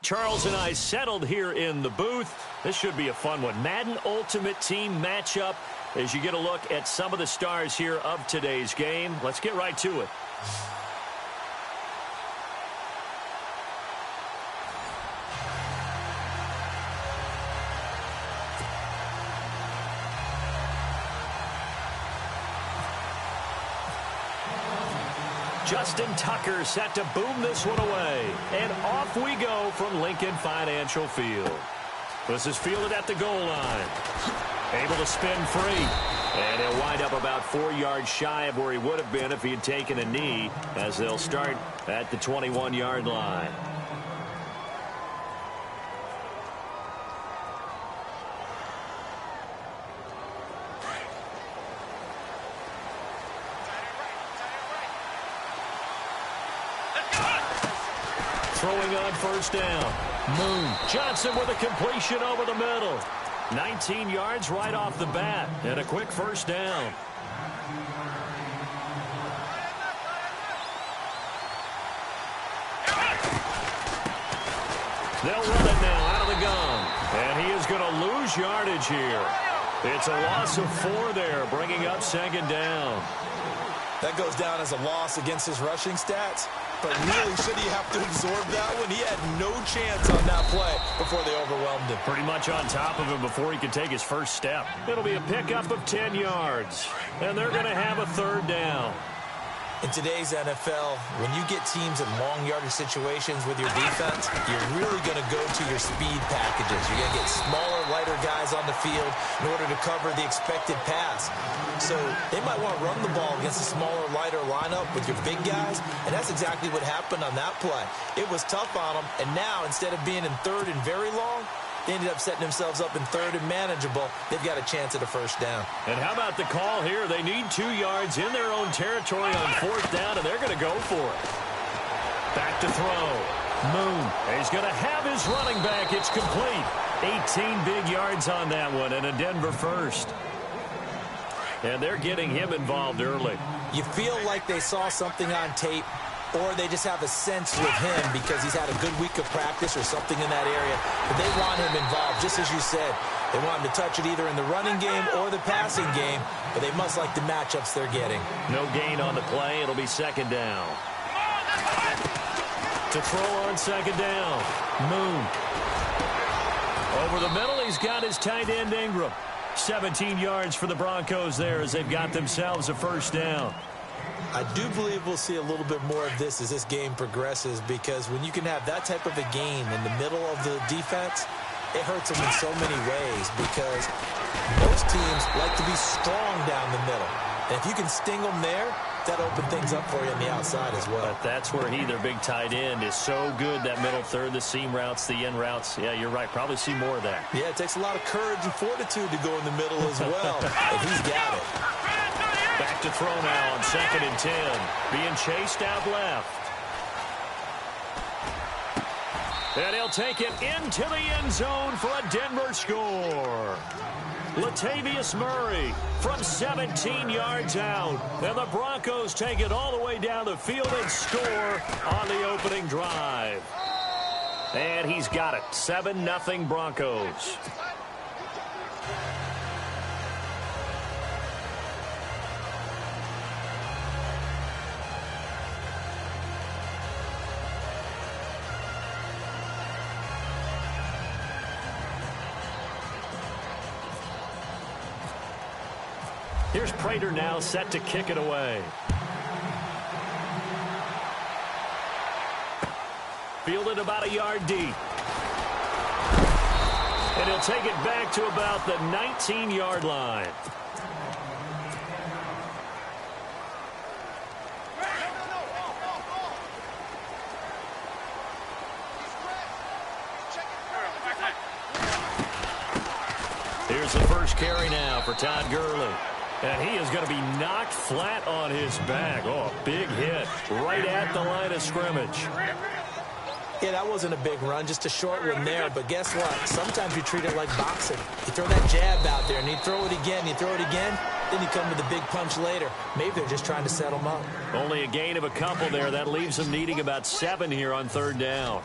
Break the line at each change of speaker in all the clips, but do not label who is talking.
Charles and I settled here in the booth. This should be a fun one. Madden Ultimate Team matchup as you get a look at some of the stars here of today's game. Let's get right to it. Justin Tucker set to boom this one away. And off we go from Lincoln Financial Field. This is fielded at the goal line. Able to spin free. And he'll wind up about 4 yards shy of where he would have been if he had taken a knee, as they'll start at the 21-yard line. Throwing on first down. Moon. Johnson with a completion over the middle. 19 yards right off the bat. And a quick first down. They'll run it now out of the gun. And he is going to lose yardage here. It's a loss of 4 there, bringing up second down.
That goes down as a loss against his rushing stats. But really, should he have to absorb that one? He had no chance on that play before they overwhelmed him.
Pretty much on top of him before he could take his first step. It'll be a pickup of 10 yards. And they're going to have a third down.
In today's NFL, when you get teams in long yardage situations with your defense, you're really going to go to your speed packages. You're going to get smaller, lighter guys on the field in order to cover the expected pass. So they might want to run the ball against a smaller, lighter lineup with your big guys, and that's exactly what happened on that play. It was tough on them, and now instead of being in third and very long, they ended up setting themselves up in third and manageable. They've got a chance at a first down.
And how about the call here? They need 2 yards in their own territory on fourth down, and they're going to go for it. Back to throw. Moon. He's going to have his running back. It's complete. 18 big yards on that one, and a Denver first. And they're getting him involved early.
You feel like they saw something on tape, or they just have a sense with him because he's had a good week of practice or something in that area. But they want him involved, just as you said. They want him to touch it either in the running game or the passing game, but they must like the matchups they're getting.
No gain on the play. It'll be second down. To throw on second down. Moon. Over the middle, he's got his tight end Ingram. 17 yards for the Broncos there as they've got themselves a first down.
I do believe we'll see a little bit more of this as this game progresses, because when you can have that type of a game in the middle of the defense, it hurts them in so many ways, because most teams like to be strong down the middle. And if you can sting them there, that opens things up for you on the outside as well.
But that's where their big tight end, is so good, that middle third, the seam routes, the in routes. Yeah, you're right. Probably see more of that.
Yeah, it takes a lot of courage and fortitude to go in the middle as well. And he's got it.
Back to throw now on 2nd and 10. Being chased out left. And he'll take it into the end zone for a Denver score. Latavius Murray from 17 yards out. And the Broncos take it all the way down the field and score on the opening drive. And he's got it. 7-0 Broncos. Here's Prater now set to kick it away. Fielded about a yard deep. And he'll take it back to about the 19-yard line. Here's the first carry now for Todd Gurley. And he is going to be knocked flat on his back. Oh, a big hit right at the line of scrimmage.
Yeah, that wasn't a big run, just a short one there. But guess what? Sometimes you treat it like boxing. You throw that jab out there, and you throw it again, you throw it again, then you come with a big punch later. Maybe they're just trying to set them up.
Only a gain of a couple there. That leaves them needing about 7 here on third down.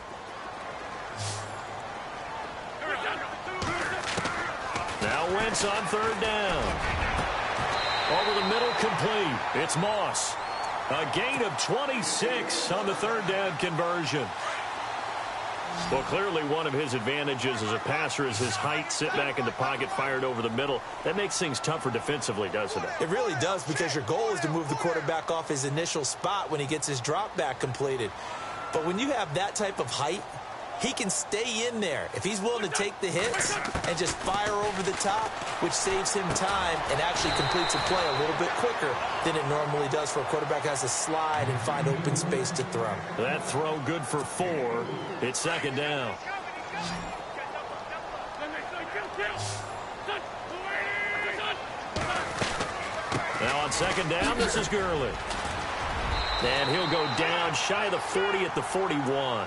Now Wentz on third down. Over the middle, complete. It's Moss. A gain of 26 on the third down conversion. Well, clearly one of his advantages as a passer is his height. Sit back in the pocket, fired over the middle. That makes things tougher defensively, doesn't it?
It really does, because your goal is to move the quarterback off his initial spot when he gets his drop back completed. But when you have that type of height, he can stay in there if he's willing to take the hits and just fire over the top, which saves him time and actually completes a play a little bit quicker than it normally does for a quarterback who has to slide and find open space to throw.
That throw good for 4. It's second down. Now on second down, this is Gurley. And he'll go down shy of the 40 at the 41.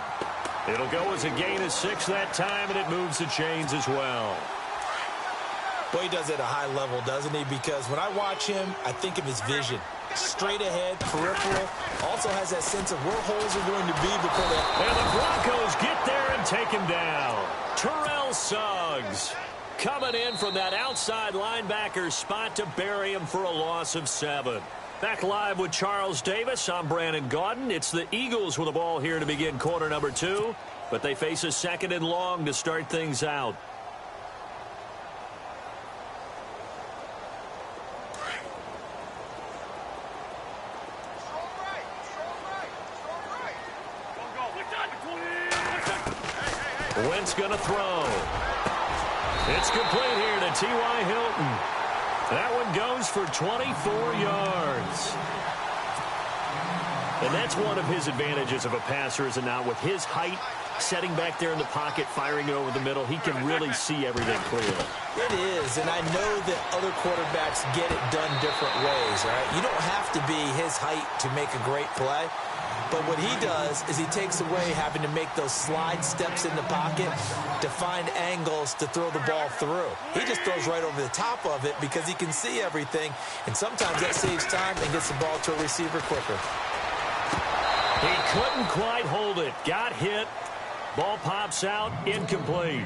It'll go as a gain of 6 that time, and it moves the chains as well.
Boy, he does it at a high level, doesn't he? Because when I watch him, I think of his vision. Straight ahead, peripheral. Also has that sense of where holes are going to be before they...
And the Broncos get there and take him down. Terrell Suggs coming in from that outside linebacker spot to bury him for a loss of 7. Back live with Charles Davis. I'm Brandon Gaudin. It's the Eagles with the ball here to begin quarter number 2. But they face a second and long to start things out. Wentz going to throw. It's complete here to T.Y. Hilton. That one goes for 24 yards. And that's one of his advantages of a passer, is it not? With his height, setting back there in the pocket, firing it over the middle, he can really see everything clearly.
It is, and I know that other quarterbacks get it done different ways, all right? You don't have to be his height to make a great play. But what he does is he takes away having to make those slide steps in the pocket to find angles to throw the ball through. He just throws right over the top of it because he can see everything, and sometimes that saves time and gets the ball to a receiver quicker.
He couldn't quite hold it. Got hit. Ball pops out. Incomplete.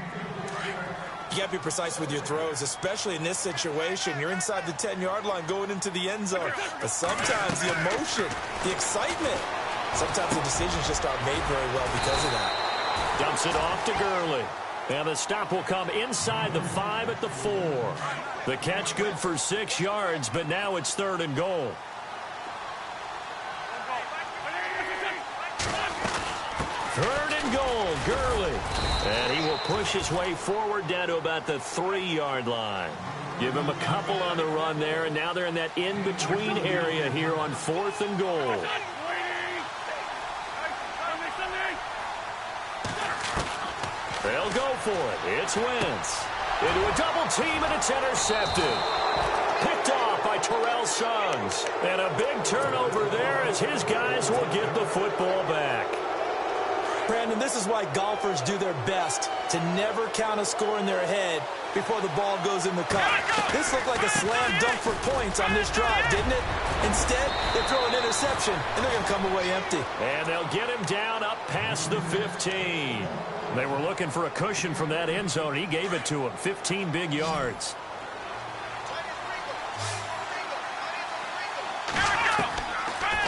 You got to be precise with your throws, especially in this situation. You're inside the 10-yard line going into the end zone. But sometimes the emotion, the excitement, sometimes the decisions just aren't made very well because of that.
Dumps it off to Gurley. And the stop will come inside the 5 at the 4. The catch good for 6 yards, but now it's 3rd and goal. Third and goal, Gurley. And he will push his way forward down to about the 3-yard line. Give him a couple on the run there, and now they're in that in-between area here on 4th and goal. They'll go for it. It's Wentz. Into a double team, and it's intercepted. Picked off by Terrell Suggs. And a big turnover there as his guys will get the football back.
Brandon, this is why golfers do their best to never count a score in their head before the ball goes in the cup. This looked like a slam dunk for points on this drive, didn't it? Instead, they throw an interception, and they're going to come away empty.
And they'll get him down up past the 15. They were looking for a cushion from that end zone. He gave it to him. 15 big yards.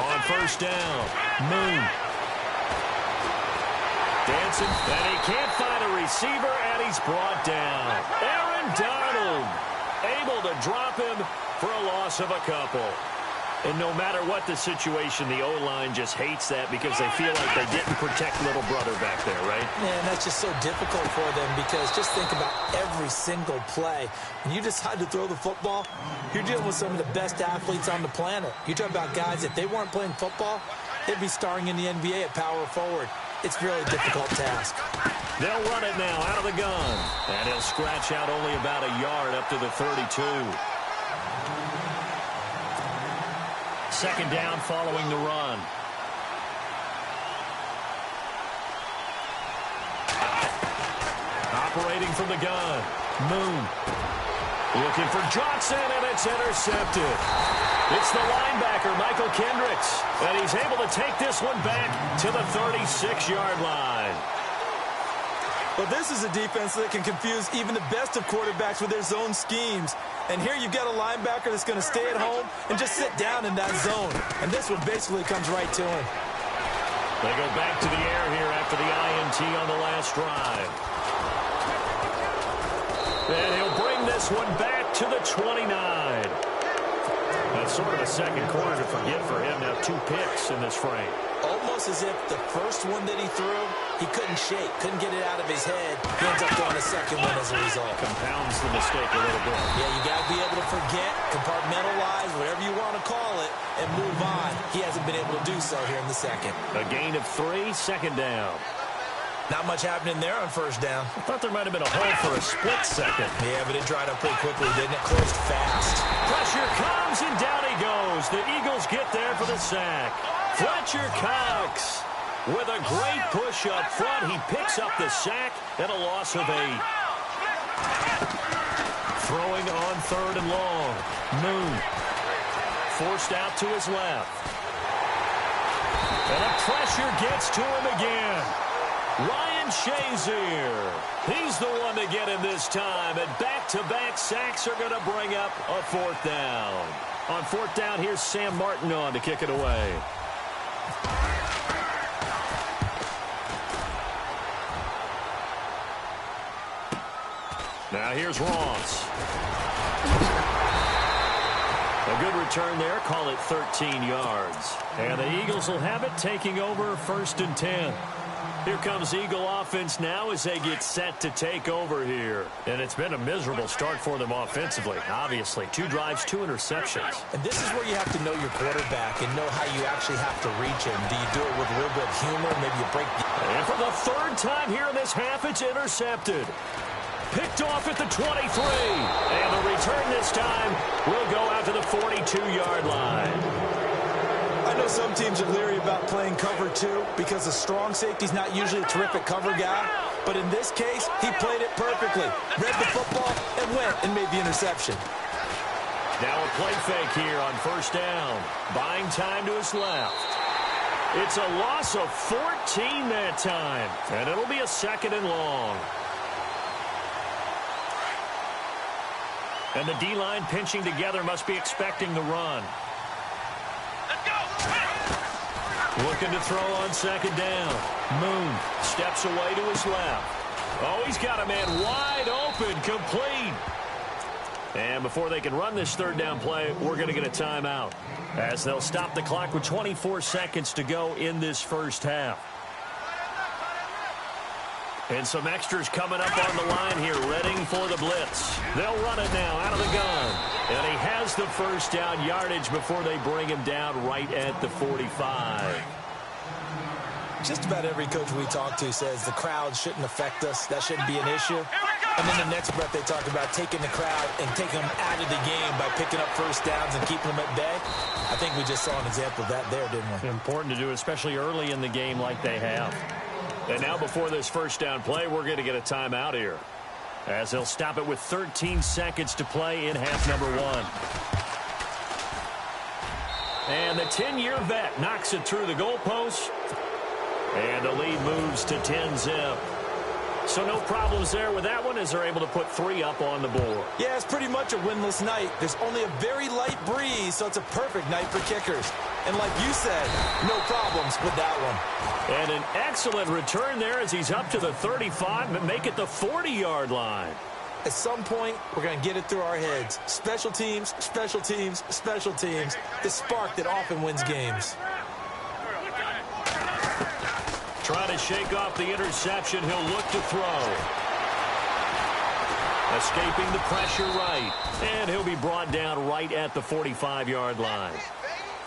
On first down, Moon. Dancing, and he can't find a receiver, and he's brought down. Aaron Donald able to drop him for a loss of a couple. And no matter what the situation, the O-line just hates that because they feel like they didn't protect little brother back there, right?
Man, that's just so difficult for them because just think about every single play. When you decide to throw the football, you're dealing with some of the best athletes on the planet. You're talking about guys, if they weren't playing football, they'd be starring in the NBA at power forward. It's a really difficult task.
They'll run it now out of the gun. And he'll scratch out only about a yard up to the 32. Second down following the run. Operating from the gun. Moon. Looking for Johnson, and it's intercepted. It's the linebacker, Michael Kendricks. And he's able to take this one back to the 36-yard line.
Well, this is a defense that can confuse even the best of quarterbacks with their zone schemes. And here you've got a linebacker that's going to stay at home and just sit down in that zone. And this one basically comes right to him.
They go back to the air here after the INT on the last drive. And he'll bring this one back to the 29. That's sort of a second quarter to forget for him. Now 2 picks in this frame.
Almost as if the first one that he threw, he couldn't shake, couldn't get it out of his head. He ends up throwing a second one as a result.
Compounds the mistake a little bit.
Yeah, you got to be able to forget, compartmentalize, whatever you want to call it, and move on. He hasn't been able to do so here in the second.
A gain of 3, second down.
Not much happening there on first down.
I thought there might have been a hole for a split second.
Yeah, but it dried up pretty quickly, didn't it? Closed fast.
Pressure comes, and down he goes. The Eagles get there for the sack. Fletcher Cox with a great push up front. He picks up the sack and a loss of 8. Throwing on 3rd and long. Moon forced out to his left. And the pressure gets to him again. Ryan Shazier. He's the one to get him this time. And back-to-back sacks are going to bring up a 4th down. On 4th down, here's Sam Martin on to kick it away. Now here's Ross. A good return there. Call it 13 yards. And the Eagles will have it, taking over 1st and 10. Here comes Eagle offense now as they get set to take over here. And it's been a miserable start for them offensively, obviously. 2 drives, 2 interceptions.
And this is where you have to know your quarterback and know how you actually have to reach him. Do you do it with a little bit of humor? Maybe you break the...
And for the 3rd time here in this half, it's intercepted. Picked off at the 23. And the return this time will go out to the 42-yard line.
I know some teams are leery about playing cover 2 because the strong safety's not usually a terrific cover guy. But in this case, he played it perfectly. Read the football and went and made the interception.
Now a play fake here on 1st down. Buying time to his left. It's a loss of 14 that time. And it'll be a 2nd and long. And the D-line pinching together must be expecting the run. Looking to throw on 2nd down. Moon steps away to his left. Oh, he's got a man wide open, complete. And before they can run this 3rd down play, we're going to get a timeout, as they'll stop the clock with 24 seconds to go in this 1st half. And some extras coming up on the line here, readying for the blitz. They'll run it now out of the gun. And he has the 1st down yardage before they bring him down right at the 45.
Just about every coach we talk to says the crowd shouldn't affect us. That shouldn't be an issue. And then the next breath they talk about taking the crowd and taking them out of the game by picking up 1st downs and keeping them at bay. I think we just saw an example of that there, didn't we?
Important to do, especially early in the game like they have. And now before this 1st down play, we're going to get a timeout here, as they'll stop it with 13 seconds to play in half number 1. And the 10-year vet knocks it through the goalpost. And the lead moves to 10-zip. So no problems there with that one, as they're able to put 3 up on the board.
Yeah, it's pretty much a winless night. There's only a very light breeze, so it's a perfect night for kickers. And like you said, no problems with that one.
And an excellent return there as he's up to the 35, but make it the 40-yard line.
At some point, we're going to get it through our heads. Special teams, special teams, special teams. The spark that often wins games.
Trying to shake off the interception. He'll look to throw. Escaping the pressure right. And he'll be brought down right at the 45-yard line.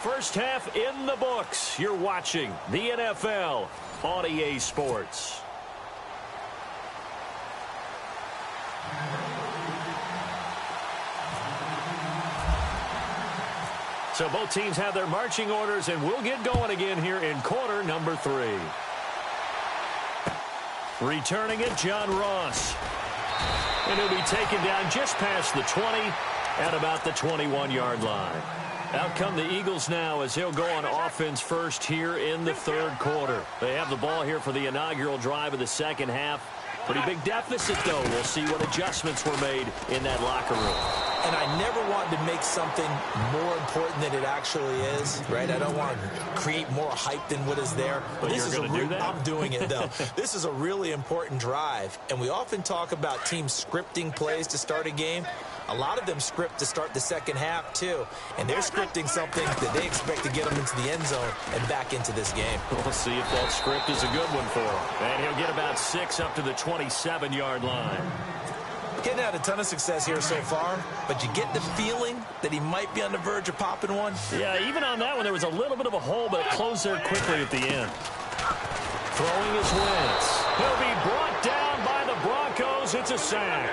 First half in the books. You're watching the NFL on EA Sports. So both teams have their marching orders, and we'll get going again here in quarter number 3. Returning it, John Ross. And he'll be taken down just past the 20 at about the 21-yard line. Out come the Eagles now as he'll go on offense first here in the 3rd quarter. They have the ball here for the inaugural drive of the 2nd half. Pretty big deficit, though. We'll see what adjustments were made in that locker room.
And I never wanted to make something more important than it actually is, right? I don't want to create more hype than what is there.
But
this
you're going to do that?
I'm doing it, though. This is a really important drive, and we often talk about teams scripting plays to start a game. A lot of them script to start the second half, too. And they're scripting something that they expect to get them into the end zone and back into this game.
We'll see if that script is a good one for him. And he'll get about 6 up to the 27-yard line.
Getting had a ton of success here so far, but you get the feeling that he might be on the verge of popping one.
Yeah, even on that one, there was a little bit of a hole, but it closed there quickly at the end. Throwing his Wentz. He'll be brought down by the Broncos. It's a sack.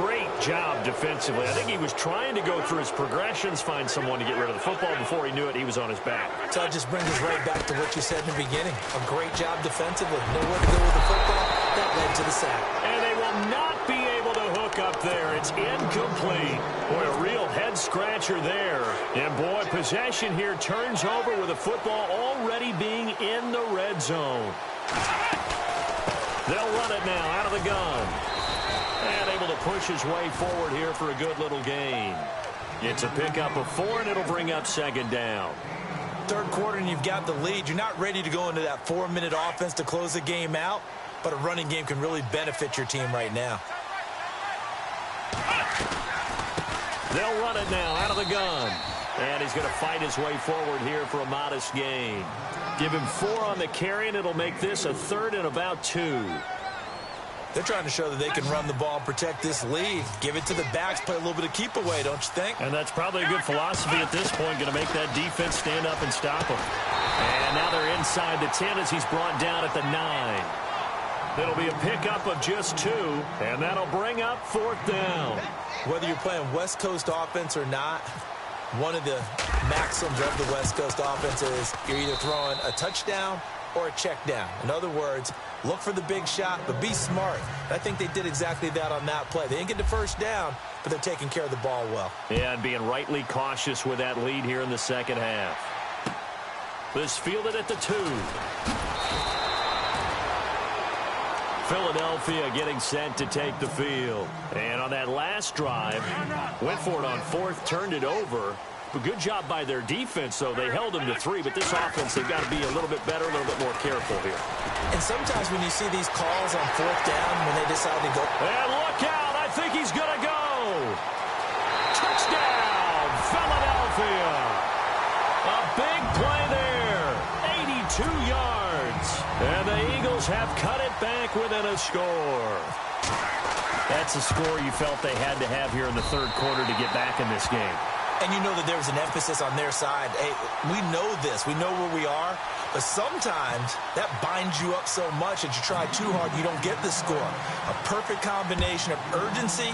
Great job defensively. I think he was trying to go through his progressions, find someone to get rid of the football. Before he knew it, he was on his back.
So it just brings us right back to what you said in the beginning. A great job defensively. Know where to go with the football. That led to the sack.
And they will not be able to hook up there. It's incomplete. Boy, a real head-scratcher there. And, boy, possession here turns over with the football already being in the red zone. They'll run it now out of the gun. And able to push his way forward here for a good little gain. It's a pickup of 4, and it'll bring up second down.
Third quarter, and you've got the lead. You're not ready to go into that 4-minute offense to close the game out, but a running game can really benefit your team right now.
They'll run it now out of the gun. And he's going to fight his way forward here for a modest gain. Give him 4 on the carry, and it'll make this a 3rd and about 2.
They're trying to show that they can run the ball and protect this lead. Give it to the backs, play a little bit of keep away, don't you think?
And that's probably a good philosophy at this point, going to make that defense stand up and stop him. And now they're inside the 10 as he's brought down at the 9. It'll be a pickup of just 2, and that'll bring up 4th down.
Whether you're playing West Coast offense or not, one of the maxims of the West Coast offense is you're either throwing a touchdown or a check down. In other words, look for the big shot, but be smart. I think they did exactly that on that play. They didn't get the first down, but they're taking care of the ball well.
Yeah, and being rightly cautious with that lead here in the second half. This fielded at the 2. Philadelphia getting set to take the field. And on that last drive, went for it on 4th, turned it over. But good job by their defense, though. They held them to 3, but this offense, they've got to be a little bit better, a little bit more careful here.
And sometimes when you see these calls on 4th down, when they decide to go.
And look out, I think he's going to go. Touchdown, Philadelphia. A big play there, 82 yards. And the Eagles have cut it back within a score. That's a score you felt they had to have here in the third quarter to get back in this game.
And you know that there was an emphasis on their side. Hey, we know this. We know where we are. But sometimes that binds you up so much that you try too hard, you don't get the score. A perfect combination of urgency,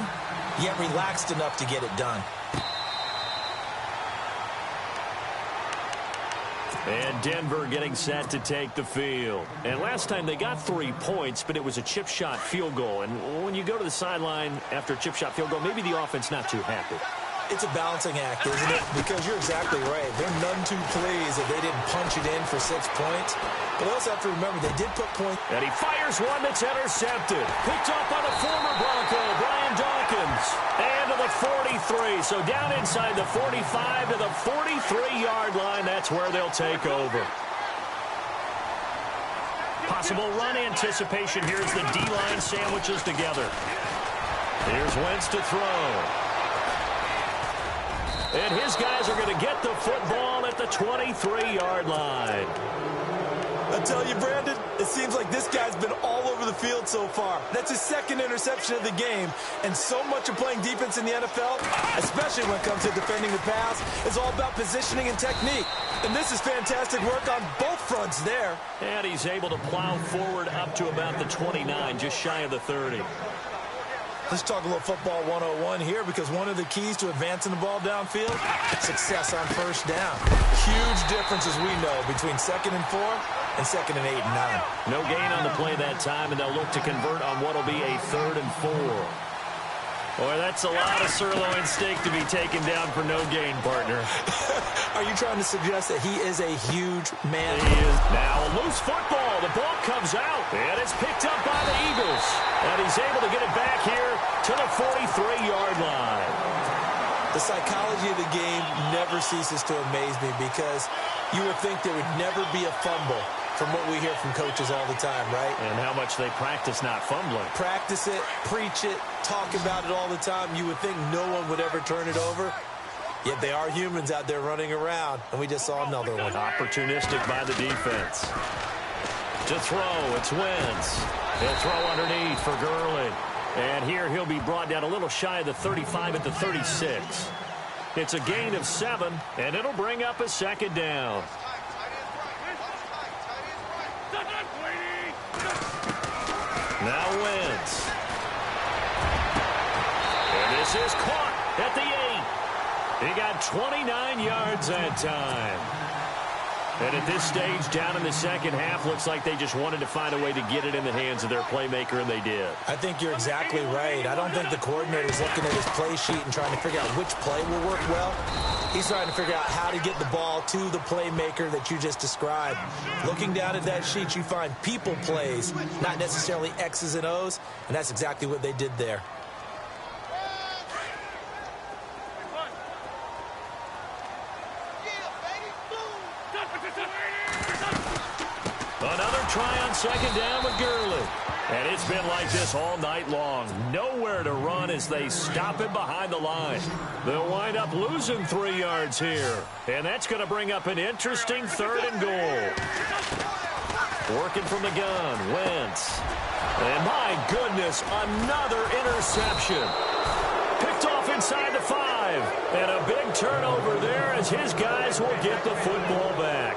yet relaxed enough to get it done.
And Denver getting set to take the field. And last time they got 3 points, but it was a chip shot field goal. And when you go to the sideline after a chip shot field goal, maybe the offense not too happy.
It's a balancing act, isn't it? Because you're exactly right. They're none too pleased that they didn't punch it in for 6 points. But they also have to remember they did put points.
And he fires one that's intercepted. Picked up by the former Bronco, Brian Dawkins. And to the 43. So down inside the 45 to the 43-yard line. That's where they'll take over. Possible run anticipation here as the D-line sandwiches together. Here's Wentz to throw. And his guys are going to get the football at the 23-yard line.
I tell you, Brandon, it seems like this guy's been all over the field so far. That's his 2nd interception of the game. And so much of playing defense in the NFL, especially when it comes to defending the pass, is all about positioning and technique. And this is fantastic work on both fronts there.
And he's able to plow forward up to about the 29, just shy of the 30.
Let's talk a little football 101 here, because one of the keys to advancing the ball downfield, success on first down. Huge difference, as we know, between 2nd and 4 and 2nd and 8 and 9.
No gain on the play that time, and they'll look to convert on what will be a 3rd and 4. Boy, that's a lot of sirloin steak to be taken down for no gain, partner.
Are you trying to suggest that he is a huge man?
He is. Now a loose football. The ball comes out, and it's picked up by the Eagles. And he's able to get it back here to the 43-yard line.
The psychology of the game never ceases to amaze me because you would think there would never be a fumble from what we hear from coaches all the time, right?
And how much they practice not fumbling.
Practice it, preach it, talk about it all the time. You would think no one would ever turn it over. Yet they are humans out there running around, and we just saw another one.
Opportunistic by the defense. To throw, it's Wentz. He'll throw underneath for Gurley. And here he'll be brought down a little shy of the 35 at the 36. It's a gain of 7, and it'll bring up a second down. Now Wentz. And this is caught at the 8. He got 29 yards that time. And at this stage, down in the second half, looks like they just wanted to find a way to get it in the hands of their playmaker, and they did.
I think you're exactly right. I don't think the coordinator's looking at his play sheet and trying to figure out which play will work well. He's trying to figure out how to get the ball to the playmaker that you just described. Looking down at that sheet, you find people plays, not necessarily X's and O's, and that's exactly what they did there.
Another try on second down with Gurley. And it's been like this all night long. Nowhere to run as they stop him behind the line. They'll wind up losing 3 yards here. And that's going to bring up an interesting 3rd and goal. Working from the gun, Wentz. And my goodness, another interception. Picked off inside the 5. And a big turnover there as his guys will get the football back.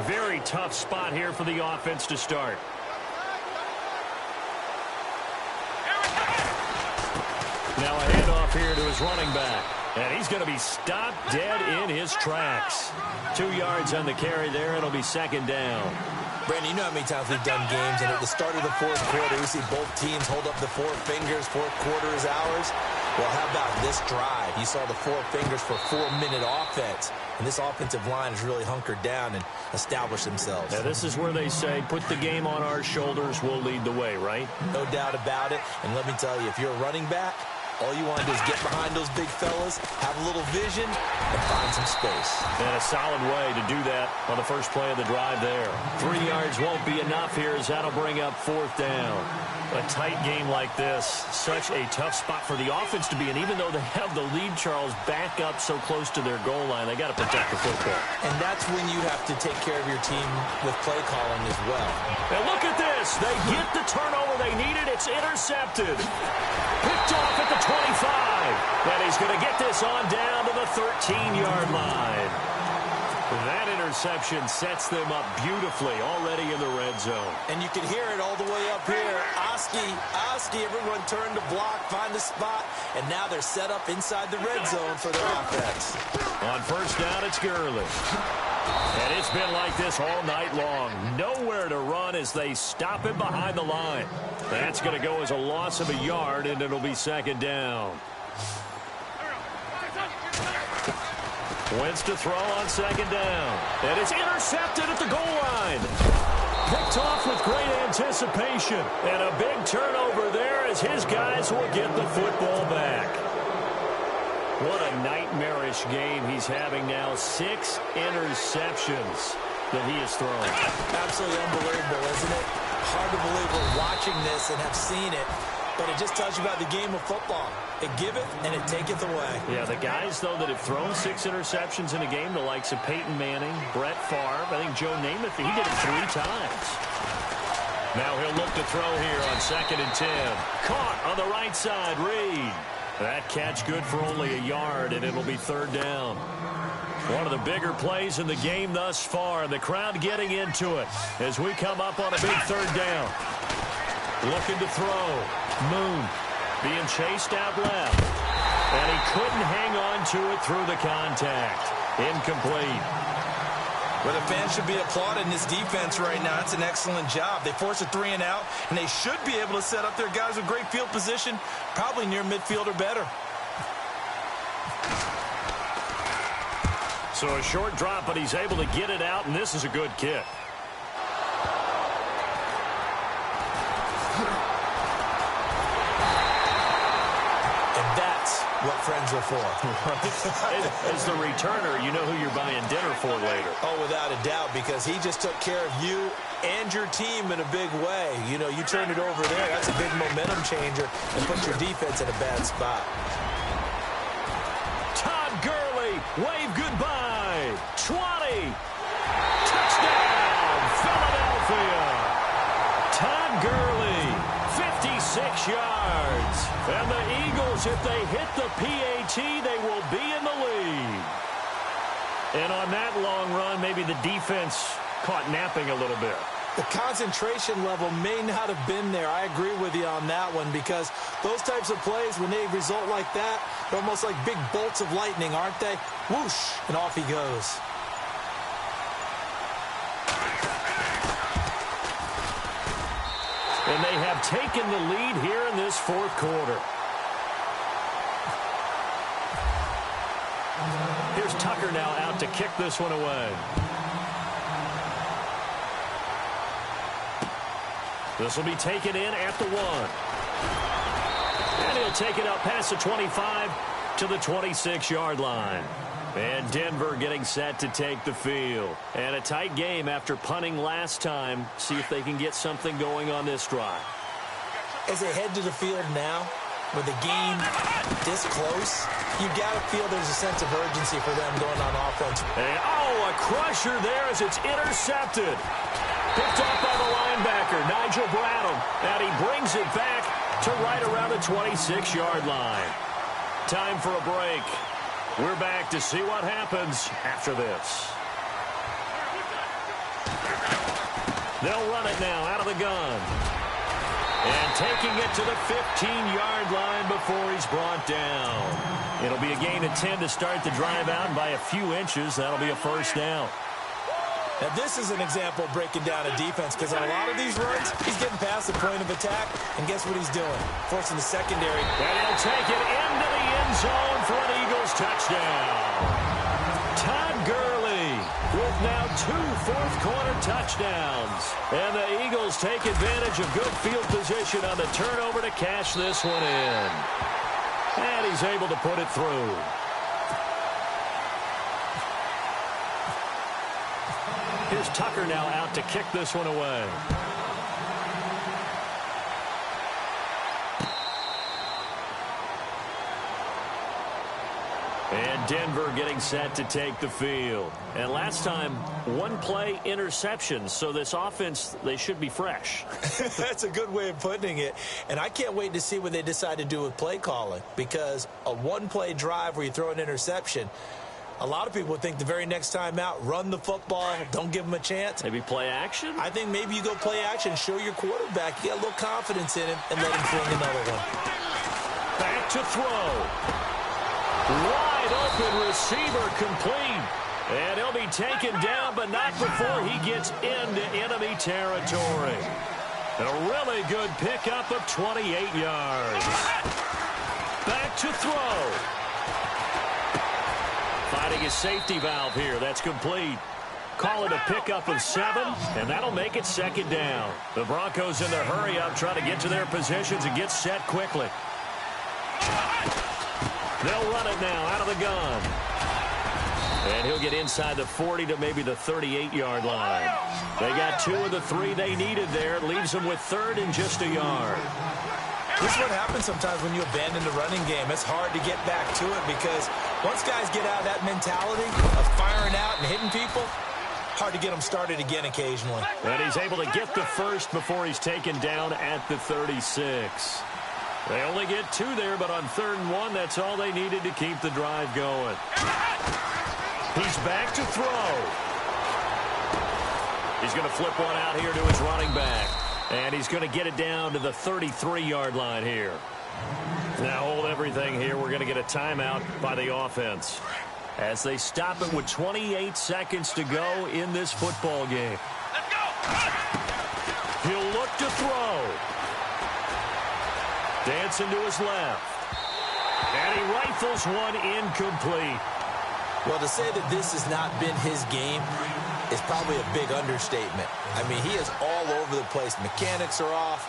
Very tough spot here for the offense to start. Now a handoff here to his running back. And he's going to be stopped dead in his tracks. 2 yards on the carry there. It'll be second down.
Brandon, you know how many times we've done games, and at the start of the 4th quarter, we see both teams hold up the 4 fingers, 4th quarter is ours. Well, how about this drive? You saw the 4 fingers for 4-minute offense, and this offensive line has really hunkered down and established themselves.
Now, this is where they say, put the game on our shoulders, we'll lead the way, right?
No doubt about it, and let me tell you, if you're a running back, all you want to do is get behind those big fellas, have a little vision, and find some space.
And a solid way to do that on the first play of the drive there. 3 yards won't be enough here as that'll bring up 4th down. A tight game like this, such a tough spot for the offense to be in. Even though they have the lead, Charles, back up so close to their goal line, they got to protect the football.
And that's when you have to take care of your team with play calling as well.
And look at this. They get the turnover they needed. It's intercepted. Picked off at the 25. And he's going to get this on down to the 13-yard line. That interception sets them up beautifully already in the red zone.
And you can hear it all the way up here. Oski, everyone turned to block, find a spot, and now they're set up inside the red zone for their offense.
On first down, it's Gurley. And it's been like this all night long. Nowhere to run as they stop him behind the line. That's going to go as a loss of a yard, and it'll be second down. Wentz to throw on second down. And it's intercepted at the goal line. Picked off with great anticipation. And a big turnover there as his guys will get the football back. What a nightmarish game he's having now. 6 interceptions that he has thrown.
Absolutely unbelievable, isn't it? Hard to believe we're watching this and have seen it. But it just tells you about the game of football. It giveth and it taketh away.
Yeah, the guys, though, that have thrown 6 interceptions in a game, the likes of Peyton Manning, Brett Favre, I think Joe Namath, he did it 3 times. Now he'll look to throw here on second and 10. Caught on the right side, Reed. That catch good for only a yard, and it'll be third down. One of the bigger plays in the game thus far, and the crowd getting into it as we come up on a big third down. Looking to throw. Moon being chased out left. And he couldn't hang on to it through the contact. Incomplete.
Well, the fans should be applauding this defense right now. It's an excellent job. They force a 3-and-out, and they should be able to set up their guys with great field position, probably near midfield or better.
So a short drop, but he's able to get it out, and this is a good kick.
What friends are for.
As the returner, you know who you're buying dinner for later.
Oh, without a doubt, because he just took care of you and your team in a big way. You know, you turned it over there. That's a big momentum changer and put your defense in a bad spot.
Todd Gurley, wave goodbye. 20. Touchdown, Philadelphia. Todd Gurley, 56 yards. And the Eagles, if they hit the PAT, they will be in the lead. And on that long run, maybe the defense caught napping a little bit.
The concentration level may not have been there. I agree with you on that one, because those types of plays, when they result like that, they're almost like big bolts of lightning, aren't they? Whoosh, and off he goes.
And they have taken the lead here in this fourth quarter. Here's Tucker now out to kick this one away. This will be taken in at the 1. And he'll take it up past the 25 to the 26-yard line. And Denver getting set to take the field. And a tight game after punting last time. See if they can get something going on this drive.
As they head to the field now, with the game this close, you've got to feel there's a sense of urgency for them going on offense.
And, a crusher there as it's intercepted. Picked up by the linebacker, Nigel Bradham. And he brings it back to right around the 26-yard line. Time for a break. We're back to see what happens after this. They'll run it now out of the gun. And taking it to the 15-yard line before he's brought down. It'll be a gain of 10 to start the drive out, and by a few inches, that'll be a first down.
Now, this is an example of breaking down a defense, because on a lot of these runs, he's getting past the point of attack, and guess what he's doing? Forcing the secondary.
And he'll take it into the end zone for an Eagles touchdown. Todd Gurley with now 2 fourth-quarter touchdowns. And the Eagles take advantage of good field position on the turnover to cash this one in. And he's able to put it through. Here's Tucker now out to kick this one away. And Denver getting set to take the field. And last time, 1-play interception. So this offense, they should be fresh.
That's a good way of putting it. And I can't wait to see what they decide to do with play calling. Because a 1-play drive where you throw an interception, a lot of people think the very next time out, run the football, don't give them a chance.
Maybe play action?
I think maybe you go play action, show your quarterback you got a little confidence in him, and let him fling another one.
Back to throw. Wide open receiver complete. And he'll be taken down, but not before he gets into enemy territory. A really good pickup of 28 yards. Back to throw. Finding his safety valve here. That's complete. Call it a pickup of 7, and that'll make it second down. The Broncos in their hurry-up trying to get to their positions and get set quickly. They'll run it now out of the gun. And he'll get inside the 40 to maybe the 38-yard line. They got 2 of the 3 they needed there. It leaves them with 3rd and just a yard.
This is what happens sometimes when you abandon the running game. It's hard to get back to it because once guys get out of that mentality of firing out and hitting people, hard to get them started again occasionally.
And he's able to get the first before he's taken down at the 36. They only get 2 there, but on 3rd and 1, that's all they needed to keep the drive going. He's back to throw. He's going to flip one out here to his running back. And he's going to get it down to the 33-yard line here. Now hold everything here. We're going to get a timeout by the offense. as they stop it with 28 seconds to go in this football game.
Let's go!
He'll look to throw. Dancing to his left. And he rifles one incomplete.
Well, to say that this has not been his game is probably a big understatement. I mean, he is all over the place. Mechanics are off,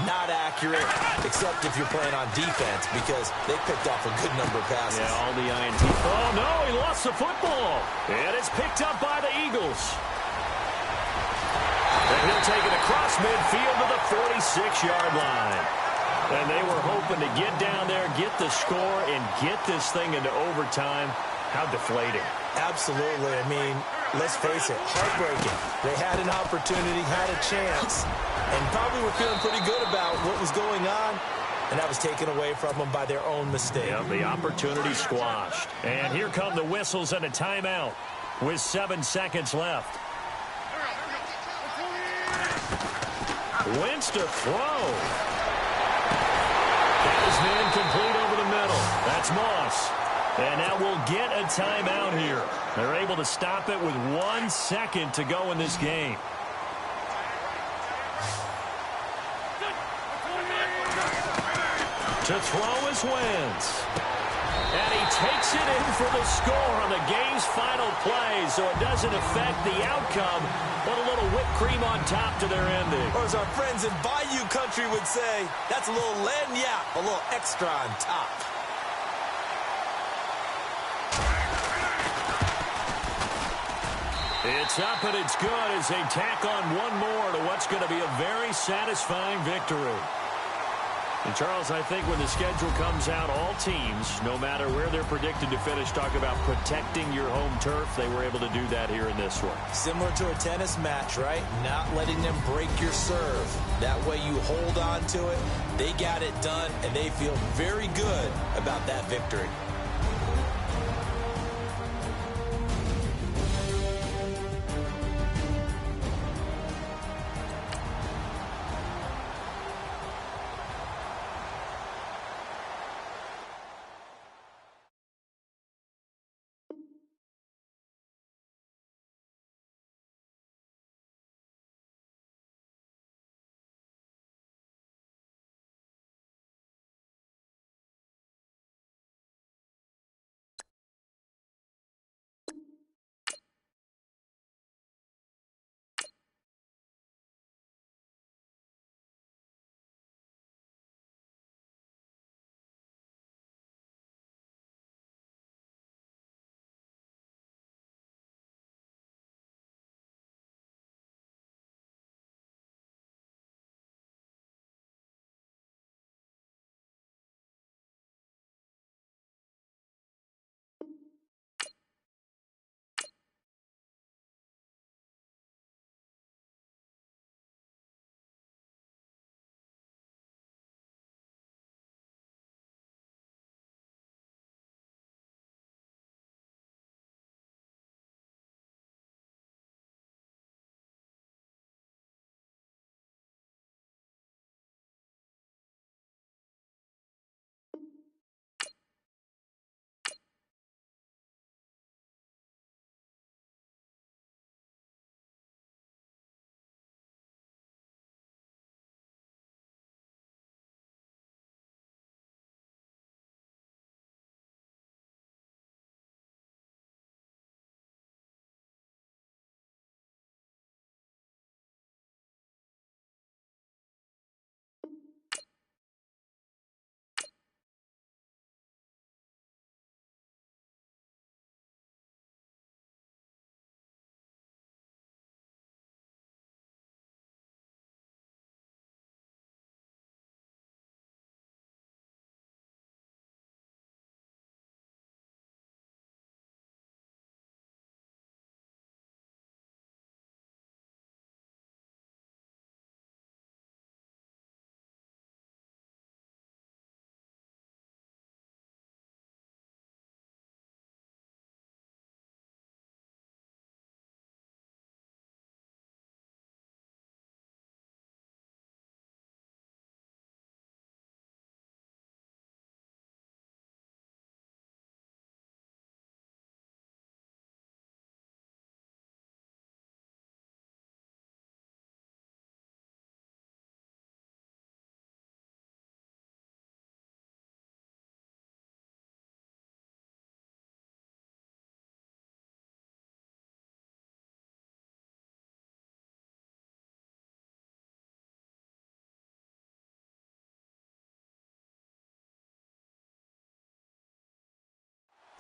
not accurate, except if you're playing on defense because they picked off a good number of passes.
Yeah, all the INT. Oh, no, he lost the football. And it's picked up by the Eagles. And he'll take it across midfield to the 46-yard line. And they were hoping to get down there, get the score, and get this thing into overtime. How deflating.
Absolutely. I mean, let's face it, heartbreaking. They had an opportunity, had a chance, and probably were feeling pretty good about what was going on, and that was taken away from them by their own mistake.
Yeah, the opportunity squashed. And here come the whistles and a timeout with 7 seconds left. Wentz to throw. That is incomplete over the middle. That's Moss. And now we'll get a timeout here. They're able to stop it with 1 second to go in this game. To throw is Wentz. And he takes it in for the score on the game's final play, so it doesn't affect the outcome, but a little whipped cream on top to their ending.
Or as our friends in Bayou Country would say, that's a little lagniappe, a little extra on top.
It's up and it's good as they tack on one more to what's going to be a very satisfying victory. And Charles, I think when the schedule comes out, all teams, no matter where they're predicted to finish, talk about protecting your home turf. They were able to do that here in this one.
Similar to a tennis match, right? Not letting them break your serve. That way you hold on to it. They got it done, and they feel very good about that victory.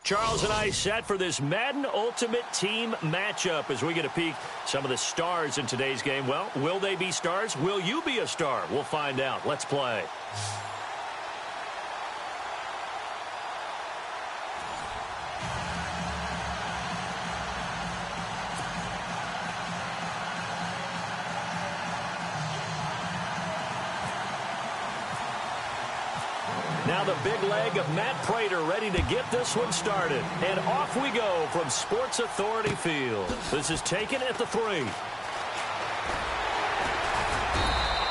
Charles and I set for this Madden Ultimate Team matchup as we get a peek some of the stars in today's game. Well, will they be stars? Will you be a star? We'll find out. Let's play. Now the big leg of Matt Prater ready to get this one started. And off we go from Sports Authority Field. This is taken at the 3.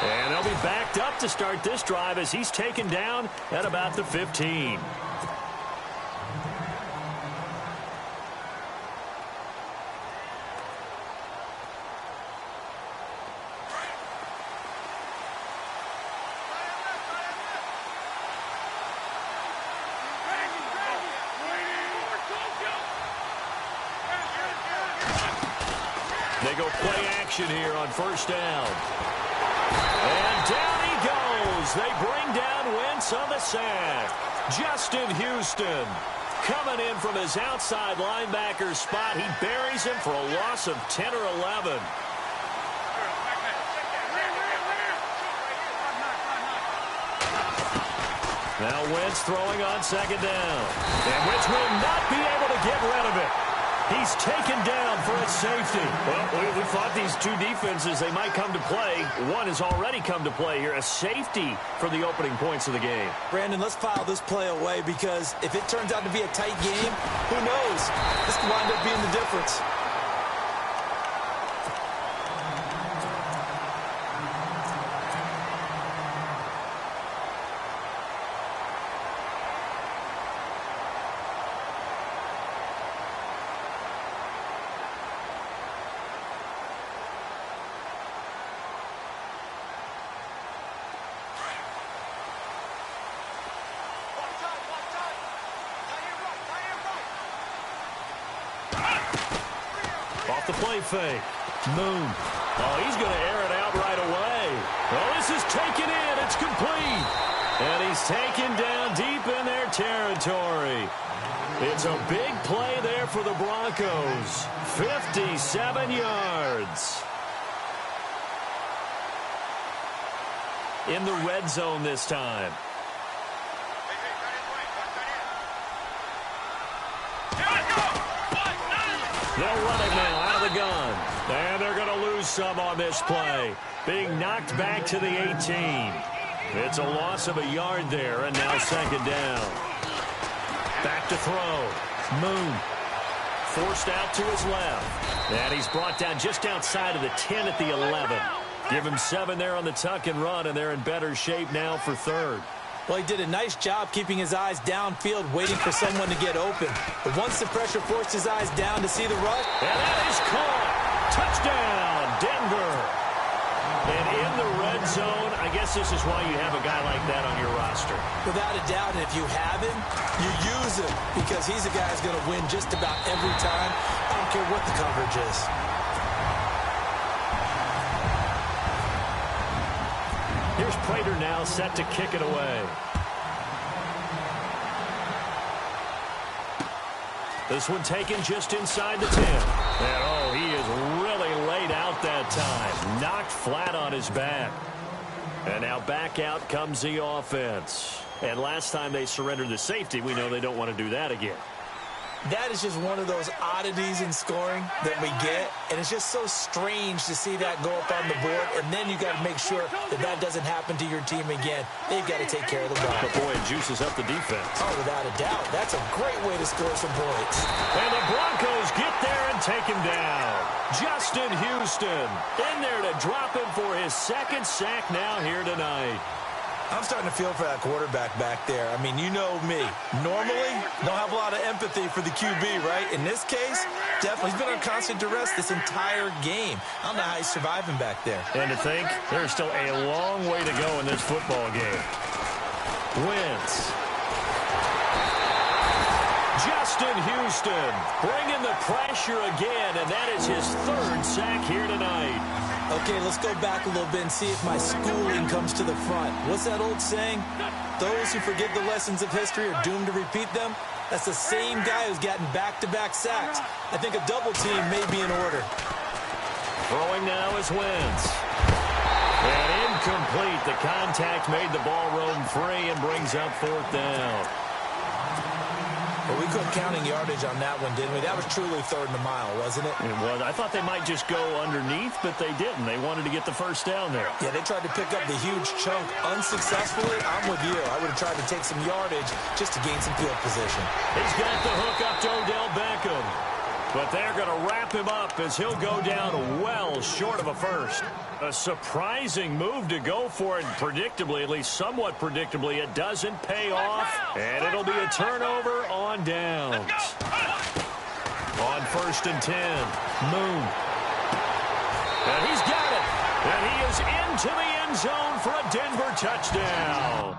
And they'll be backed up to start this drive as he's taken down at about the 15. They go play action here on first down. And down he goes. They bring down Wentz on the sack. Justin Houston coming in from his outside linebacker spot. He buries him for a loss of 10 or 11. Now Wentz throwing on second down. And Wentz will not be able to get rid of it. He's taken down for a safety. Well, we thought these two defenses, they might come to play. One has already come to play here, a safety for the opening points of the game.
Brandon, let's file this play away because if it turns out to be a tight game, who knows? This could wind up being the difference.
Off the play fake. Moon. Oh, he's going to air it out right away. Well, this is taken in. It's complete. And he's taken down deep in their territory. It's a big play there for the Broncos. 57 yards. In the red zone this time. They'll run it now out of the gun. And they're going to lose some on this play. Being knocked back to the 18. It's a loss of a yard there, and now second down. Back to throw. Moon. Forced out to his left. And he's brought down just outside of the 10 at the 11. Give him 7 there on the tuck and run, and they're in better shape now for third.
Well, he did a nice job keeping his eyes downfield, waiting for someone to get open. But once the pressure forced his eyes down to see the rush.
And that is caught. Touchdown, Denver. And in the red zone, I guess this is why you have a guy like that on your roster.
Without a doubt, and if you have him, you use him because he's a guy who's going to win just about every time. I don't care what the coverage is.
Here's Prater now set to kick it away. This one taken just inside the 10. And oh, he is really laid out that time. Knocked flat on his back. And now back out comes the offense. And last time they surrendered the safety, we know they don't want to do that again.
That is just one of those oddities in scoring that we get, and it's just so strange to see that go up on the board, and then you got to make sure that that doesn't happen to your team again. They've got to take care of the ball.
But boy, it juices up the defense.
Oh, without a doubt. That's a great way to score some points.
And the Broncos get there and take him down. Justin Houston in there to drop him for his second sack now here tonight.
I'm starting to feel for that quarterback back there. I mean, you know me. Normally, don't have a lot of empathy for the QB, right? In this case, definitely. He's been on constant duress this entire game. I don't know how he's surviving back there.
And to think, there's still a long way to go in this football game. Wentz. Justin Houston bringing the pressure again, and that is his third sack here tonight.
Okay, let's go back a little bit and see if my schooling comes to the front. What's that old saying? Those who forget the lessons of history are doomed to repeat them. That's the same guy who's gotten back-to-back sacks. I think a double team may be in order.
Throwing now is Wentz. And incomplete. The contact made the ball roam free and brings up fourth down.
Well, we quit counting yardage on that one, didn't we? That was truly third and a mile, wasn't it?
It was. I thought they might just go underneath, but they didn't. They wanted to get the first down there.
Yeah, they tried to pick up the huge chunk unsuccessfully. I'm with you. I would have tried to take some yardage just to gain some field position.
He's got the hook up to Odell Beckham. But they're going to wrap him up as he'll go down well short of a first. A surprising move to go for it. Predictably, at least somewhat predictably, it doesn't pay off. And it'll be a turnover on downs. On 1st and 10, Moon. And he's got it. And he is into the end zone for a Denver touchdown.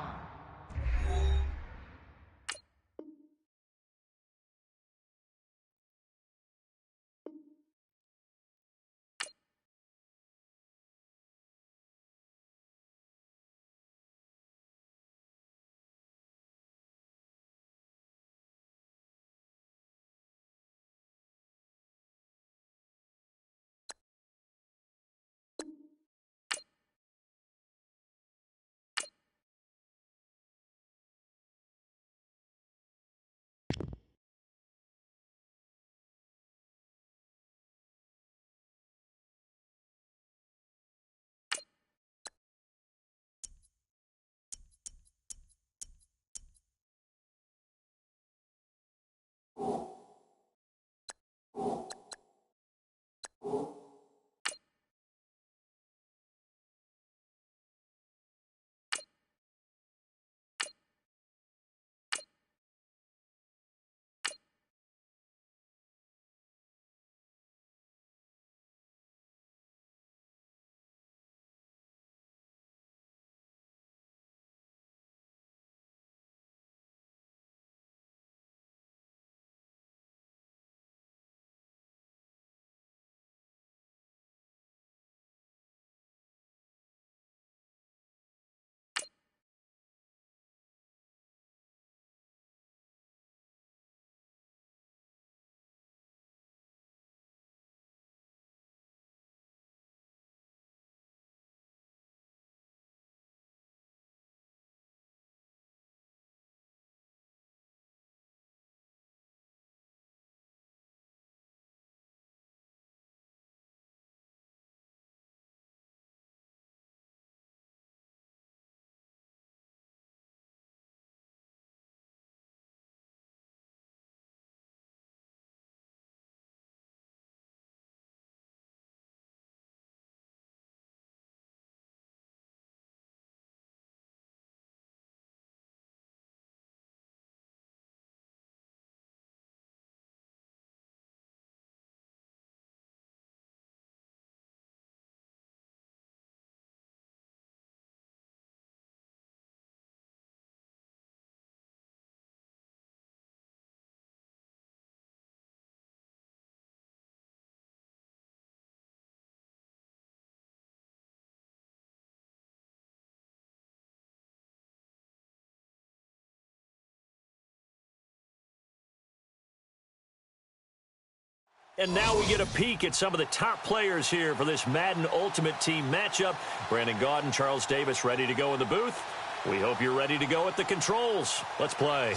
And now we get a peek at some of the top players here for this Madden Ultimate Team matchup. Brandon Gaudin, Charles Davis ready to go in the booth. We hope you're ready to go at the controls. Let's play.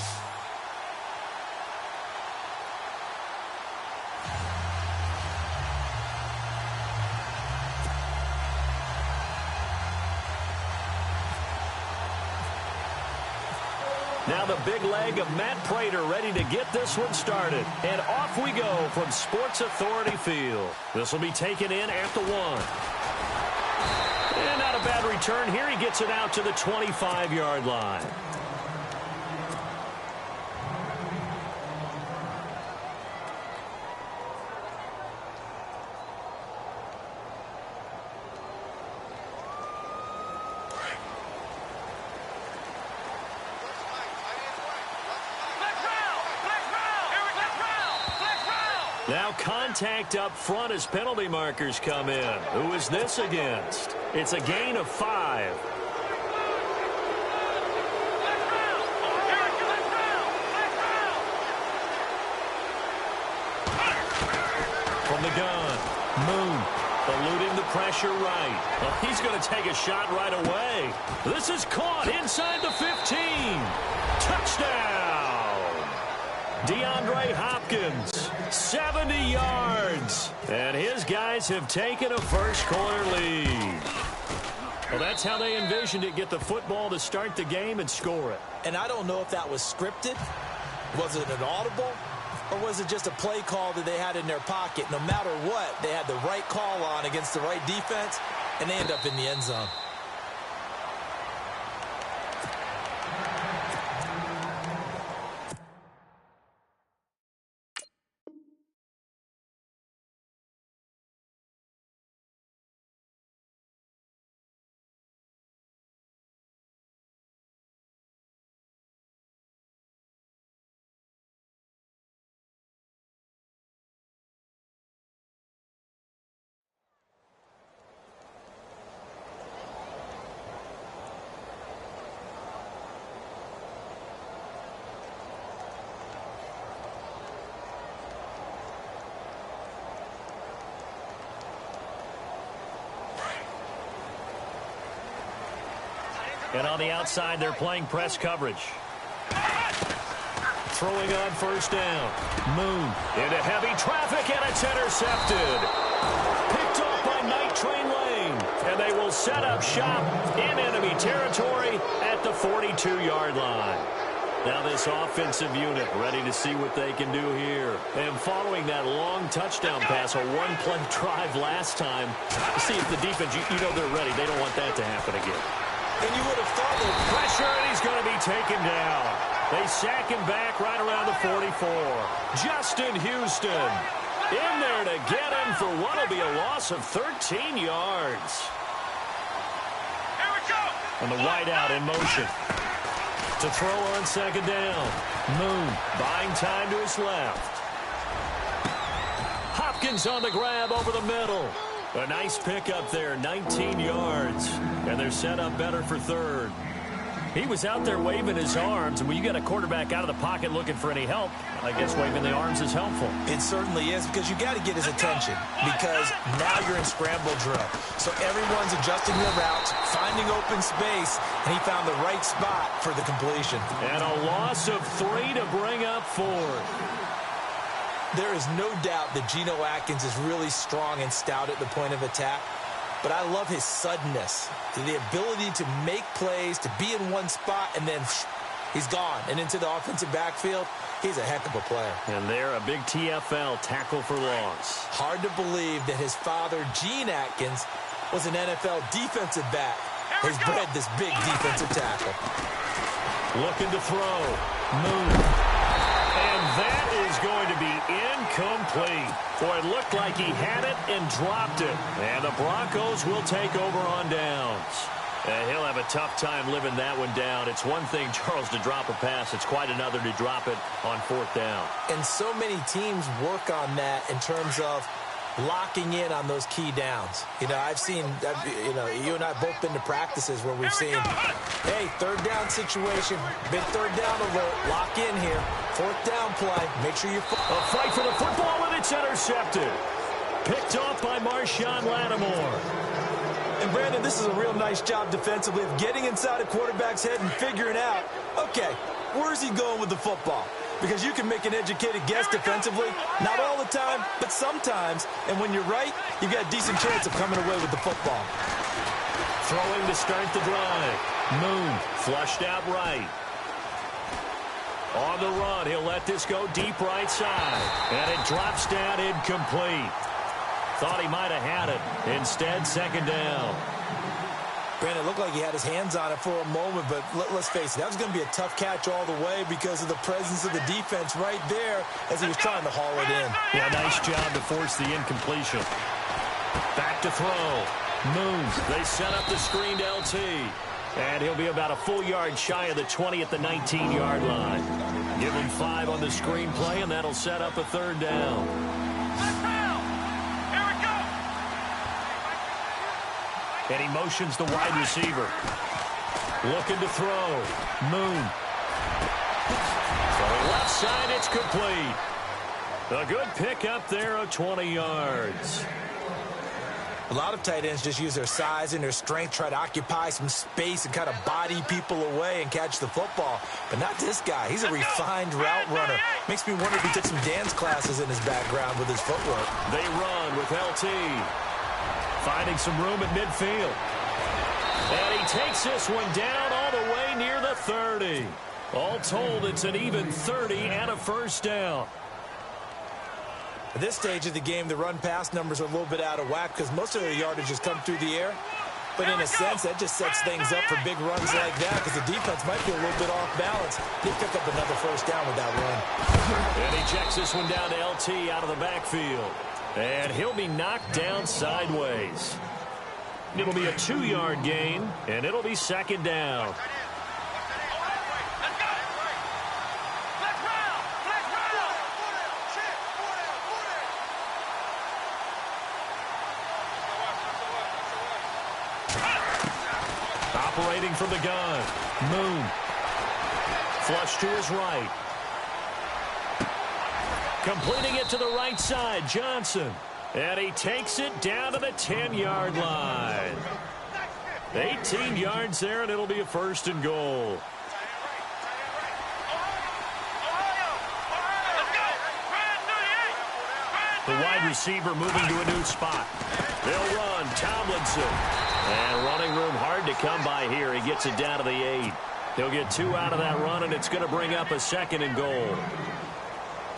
Now the big leg of Matt Prater ready to get this one started. And off we go from Sports Authority Field. This will be taken in at the 1. And not a bad return here. He gets it out to the 25-yard line. Now contact up front as penalty markers come in. Who is this against? It's a gain of 5. the gun. Moon eluding the pressure right. Well, he's going to take a shot right away. This is caught inside the 15. Touchdown! DeAndre Hopkins, 70 yards. And his guys have taken a first-quarter lead. Well, that's how they envisioned it. Get the football to start the game and score it.
And I don't know if that was scripted. Was it an audible? Or was it just a play call that they had in their pocket? No matter what, they had the right call on against the right defense, and they end up in the end zone.
And on the outside, they're playing press coverage. Throwing on first down. Moon into heavy traffic, and it's intercepted. Picked off by Night Train Lane. And they will set up shop in enemy territory at the 42-yard line. Now this offensive unit ready to see what they can do here. And following that long touchdown pass, a one-play drive last time, see if the defense, you know they're ready. They don't want that to happen again.
And you would have thought that
pressure, and he's going to be taken down. They sack him back right around the 44. Justin Houston in there to get him for what will be a loss of 13 yards.
Here we go.
And the wideout in motion. To throw on second down. Moon buying time to his left. Hopkins on the grab over the middle. A nice pickup there, 19 yards. And they're set up better for third. He was out there waving his arms, and when you got a quarterback out of the pocket looking for any help, I guess waving the arms is helpful.
It certainly is, because you got to get his attention, because now you're in scramble drill. So everyone's adjusting their routes, finding open space, and he found the right spot for the completion.
And a loss of 3 to bring up 4.
There is no doubt that Geno Atkins is really strong and stout at the point of attack. But I love his suddenness, the ability to make plays, to be in one spot, and then he's gone. And into the offensive backfield, he's a heck of a player.
And they're a big TFL, tackle for loss.
Hard to believe that his father, Gene Atkins, was an NFL defensive back. He's bred this big defensive tackle.
Looking to throw. Moon. And that is going to be incomplete. Boy, it looked like he had it and dropped it. And the Broncos will take over on downs. He'll have a tough time living that one down. It's one thing, Charles, to drop a pass. It's quite another to drop it on fourth down.
And so many teams work on that in terms of locking in on those key downs. You know, I've seen, you and I both been to practices where we've seen, hey, third down situation, big third down alert, lock in here, fourth down play, make sure you...
A fight for the football, and it's intercepted. Picked off by Marshawn Lattimore.
And Brandon, this is a real nice job defensively of getting inside a quarterback's head and figuring out, okay, where's he going with the football? Because you can make an educated guess defensively. Not all the time, but sometimes. And when you're right, you've got a decent chance of coming away with the football.
Throwing to start the drive. Moon flushed out right. On the run, he'll let this go deep right side. And it drops down incomplete. Thought he might have had it. Instead, second down.
Brandon, it looked like he had his hands on it for a moment, but let's face it, that was going to be a tough catch all the way because of the presence of the defense right there as he was trying to haul it in.
Yeah, nice job to force the incompletion. Back to throw. Moons. They set up the screened LT. And he'll be about a full yard shy of the 20 at the 19-yard line. Give him 5 on the screen play, and that'll set up a third down. And he motions the wide receiver. Looking to throw. Moon. Throwing left side, it's complete. A good pickup there of 20 yards.
A lot of tight ends just use their size and their strength, try to occupy some space and kind of body people away and catch the football. But not this guy. He's a refined route runner. Makes me wonder if he took some dance classes in his background with his footwork.
They run with LT. Finding some room at midfield. And he takes this one down all the way near the 30. All told, it's an even 30 and a first down.
At this stage of the game, the run-pass numbers are a little bit out of whack because most of their yardage has come through the air. But in a sense, that just sets things up for big runs like that because the defense might be a little bit off balance. They pick up another first down with that run.
And he checks this one down to LT out of the backfield. And he'll be knocked down sideways. It'll be a 2-yard gain, and it'll be second down. Operating from the gun. Moon. Flush to his right. Completing it to the right side. Johnson. And he takes it down to the 10-yard line. 18 yards there, and it'll be a first and goal. The wide receiver moving to a new spot. They'll run. Tomlinson. And running room hard to come by here. He gets it down to the 8. He'll get 2 out of that run, and it's going to bring up a second and goal.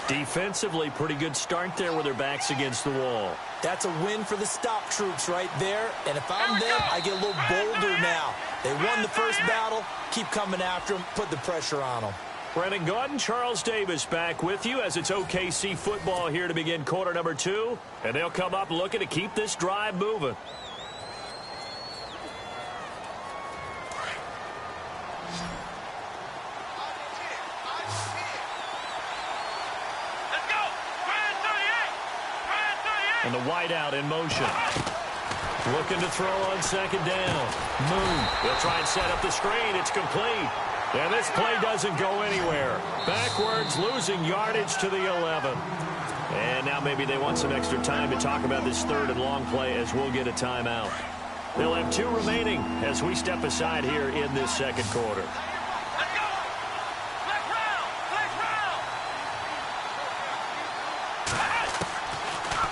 Defensively, pretty good start there with their backs against the wall.
That's a win for the stop troops right there. And if I'm them, I get a little bolder now. They won the first battle. Keep coming after them. Put the pressure on them.
Brennan Gaudin, Charles Davis back with you as it's OKC football here to begin quarter number 2. And they'll come up looking to keep this drive moving. And the wideout in motion. Looking to throw on second down. Moon. They'll try and set up the screen. It's complete. And this play doesn't go anywhere. Backwards, losing yardage to the 11. And now maybe they want some extra time to talk about this third and long play as we'll get a timeout. They'll have 2 remaining as we step aside here in this second quarter.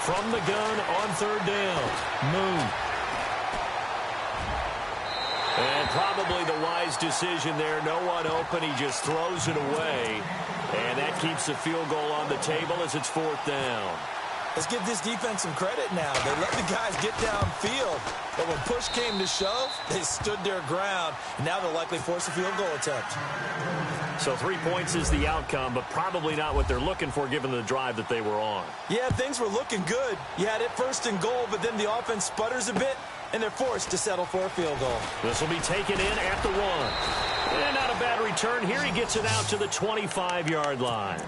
From the gun on third down. Moon. And probably the wise decision there. No one open. He just throws it away. And that keeps the field goal on the table as it's fourth down.
Let's give this defense some credit now. They let the guys get downfield. But when push came to shove, they stood their ground. And now they'll likely force a field goal attempt.
So 3 points is the outcome, but probably not what they're looking for given the drive that they were on.
Yeah, things were looking good. You had it first and goal, but then the offense sputters a bit, and they're forced to settle for a field goal.
This will be taken in at the 1. And not a bad return here. He gets it out to the 25-yard line.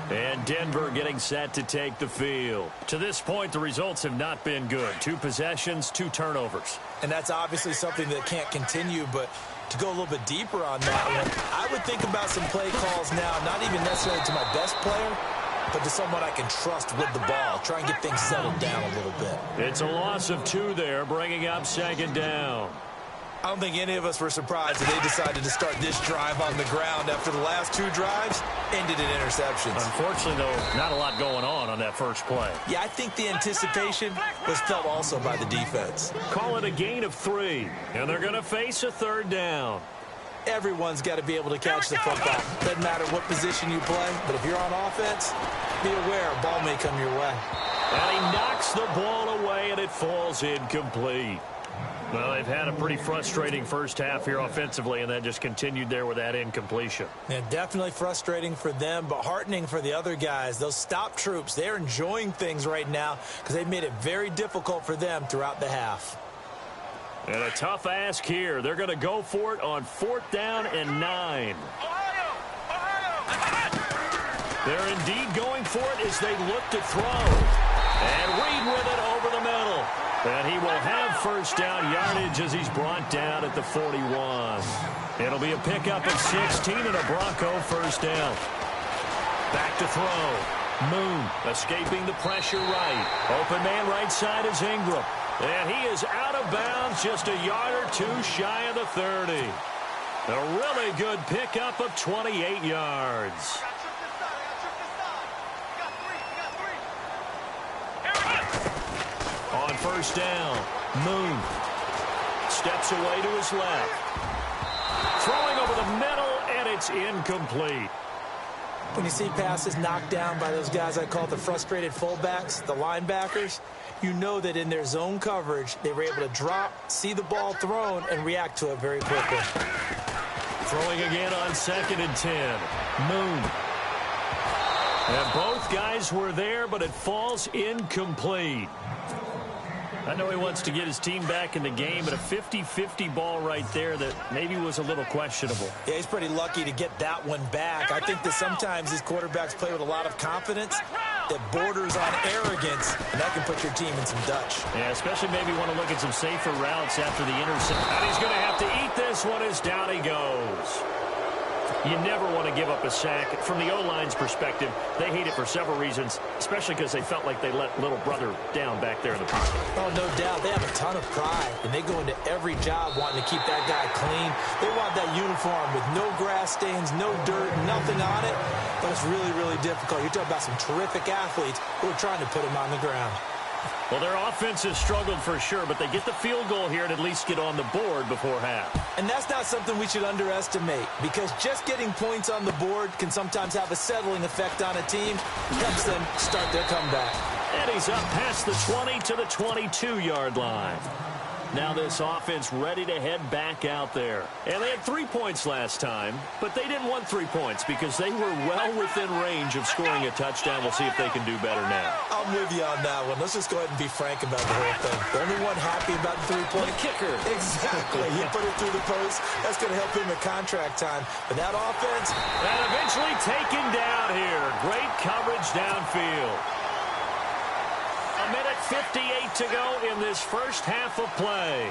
And Denver getting set to take the field. To this point, the results have not been good. 2 possessions, 2 turnovers.
And that's obviously something that can't continue, but to go a little bit deeper on that one, I would think about some play calls now, not even necessarily to my best player, but to someone I can trust with the ball. Try and get things settled down a little bit.
It's a loss of 2 there, bringing up second down.
I don't think any of us were surprised that they decided to start this drive on the ground after the last 2 drives ended in interceptions.
Unfortunately, though, not a lot going on that first play.
Yeah, I think the anticipation was felt also by the defense.
Call it a gain of 3, and they're going to face a third down.
Everyone's got to be able to catch the football. Doesn't matter what position you play, but if you're on offense, be aware a ball may come your way.
And he knocks the ball away, and it falls incomplete. Well, they've had a pretty frustrating first half here offensively, and that just continued there with that incompletion.
Yeah, definitely frustrating for them, but heartening for the other guys. Those stop troops, they're enjoying things right now because they've made it very difficult for them throughout the half.
And a tough ask here. They're going to go for it on 4th down and 9. They're indeed going for it as they look to throw. And Reed with it over the middle. And he will have first down yardage as he's brought down at the 41. It'll be a pickup of 16 and a Bronco first down. Back to throw. Moon escaping the pressure right. Open man right side is Ingram. And he is out of bounds just a yard or two shy of the 30. A really good pickup of 28 yards. On first down, Moon steps away to his left. Throwing over the middle, and it's incomplete.
When you see passes knocked down by those guys I call the frustrated fullbacks, the linebackers, you know that in their zone coverage, they were able to drop, see the ball thrown, and react to it very quickly.
Throwing again on 2nd and 10. Moon. And both guys were there, but it falls incomplete. I know he wants to get his team back in the game, but a 50-50 ball right there that maybe was a little questionable.
Yeah, he's pretty lucky to get that one back. I think that sometimes these quarterbacks play with a lot of confidence that borders on arrogance, and that can put your team in some Dutch.
Yeah, especially maybe want to look at some safer routes after the intercept. And he's going to have to eat this one as down he goes. You never want to give up a sack. From the O-line's perspective, they hate it for several reasons, especially because they felt like they let little brother down back there in the pocket.
Oh, no doubt. They have a ton of pride, and they go into every job wanting to keep that guy clean. They want that uniform with no grass stains, no dirt, nothing on it. But it's really, really difficult. You're talking about some terrific athletes who are trying to put him on the ground.
Well, their offense has struggled for sure, but they get the field goal here and at least get on the board before half.
And that's not something we should underestimate, because just getting points on the board can sometimes have a settling effect on a team. Helps them start their comeback.
And he's up past the 20 to the 22-yard line. Now this offense ready to head back out there. And they had 3 points last time, but they didn't want 3 points because they were well within range of scoring a touchdown. We'll see if they can do better now.
I'm with you on that one. Let's just go ahead and be frank about the whole thing. The only one happy about the 3-point
kicker.
Exactly. He put it through the post. That's going to help him at contract time. But that offense.
And eventually taken down here. Great coverage downfield. A minute 58 to go in this first half of play.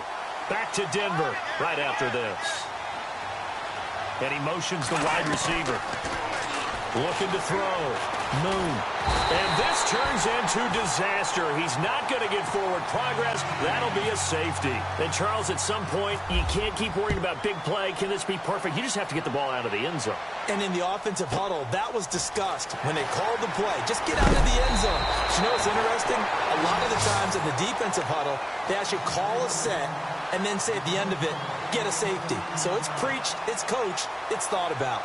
Back to Denver right after this. And he motions the wide receiver. Looking to throw. Moon. And this turns into disaster. He's not going to get forward progress. That'll be a safety. And Charles, at some point, you can't keep worrying about big play. Can this be perfect? You just have to get the ball out of the end zone.
And in the offensive huddle, that was discussed when they called the play. Just get out of the end zone. But you know what's interesting? A lot of the times in the defensive huddle, they actually call a set and then say at the end of it, get a safety. So it's preached, it's coached, it's thought about.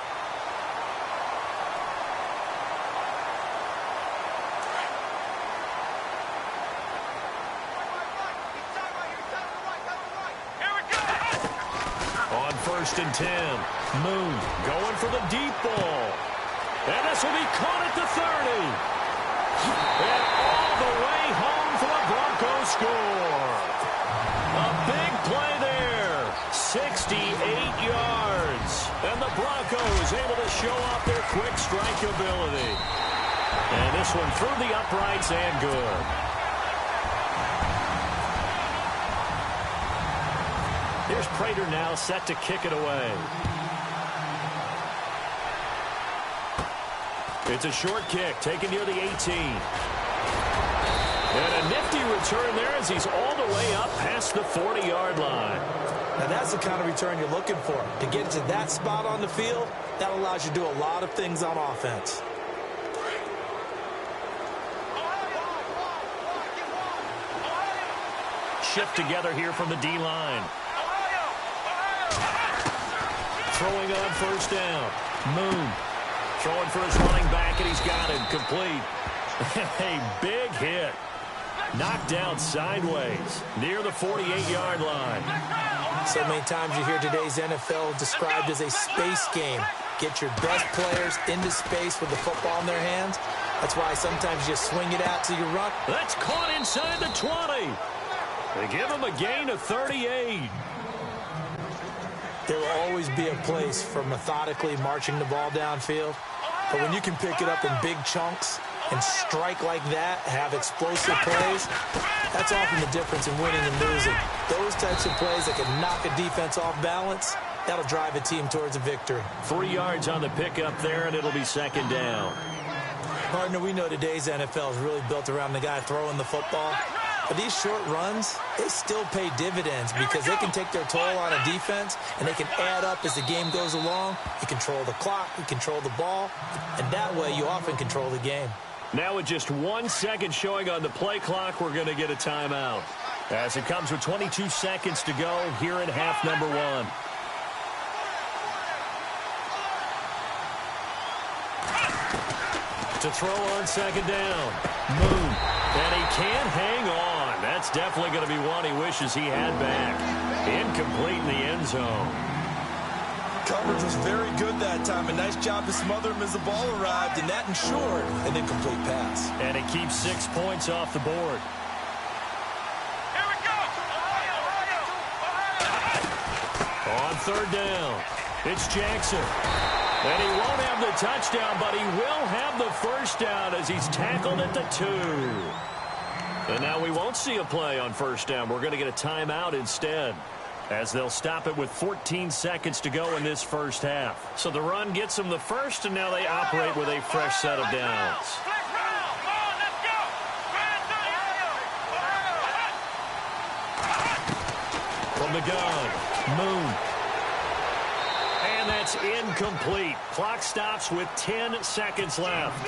First and 10. Moon going for the deep ball. And this will be caught at the 30. And all the way home for a Broncos score. A big play there. 68 yards. And the Broncos able to show off their quick strike ability. And this one through the uprights and good. Here's Prater now set to kick it away. It's a short kick taken near the 18. And a nifty return there as he's all the way up past the 40-yard line.
Now that's the kind of return you're looking for. To get to that spot on the field, that allows you to do a lot of things on offense.
Shift together here from the D-line. Throwing on first down. Moon throwing for his running back, and he's got it complete. A big hit. Knocked down sideways near the 48-yard line.
So many times you hear today's NFL described as a space game. Get your best players into space with the football in their hands. That's why sometimes you swing it out till you run.
That's caught inside the 20. They give him a gain of 38.
There will always be a place for methodically marching the ball downfield. But when you can pick it up in big chunks and strike like that, have explosive plays, that's often the difference in winning and losing. Those types of plays that can knock a defense off balance, that'll drive a team towards a victory.
3 yards on the pickup there, and it'll be second down.
Partner, we know today's NFL is really built around the guy throwing the football. But these short runs, they still pay dividends because they can take their toll on a defense, and they can add up as the game goes along. You control the clock, you control the ball, and that way you often control the game.
Now with just 1 second showing on the play clock, we're going to get a timeout. As it comes with 22 seconds to go here in half number 1. To throw on second down. Moon. And he can't hang on. That's definitely going to be one he wishes he had back. Incomplete in the end zone.
Coverage was very good that time. A nice job to smother him as the ball arrived, and that ensured an incomplete pass.
And it keeps 6 points off the board.
Here we go!
On third down, it's Jackson. And he won't have the touchdown, but he will have the first down as he's tackled at the 2. And now we won't see a play on first down. We're going to get a timeout instead, as they'll stop it with 14 seconds to go in this first half. So the run gets them the first, and now they operate with a fresh set of downs. From the gun, Moon. And that's incomplete. Clock stops with 10 seconds left.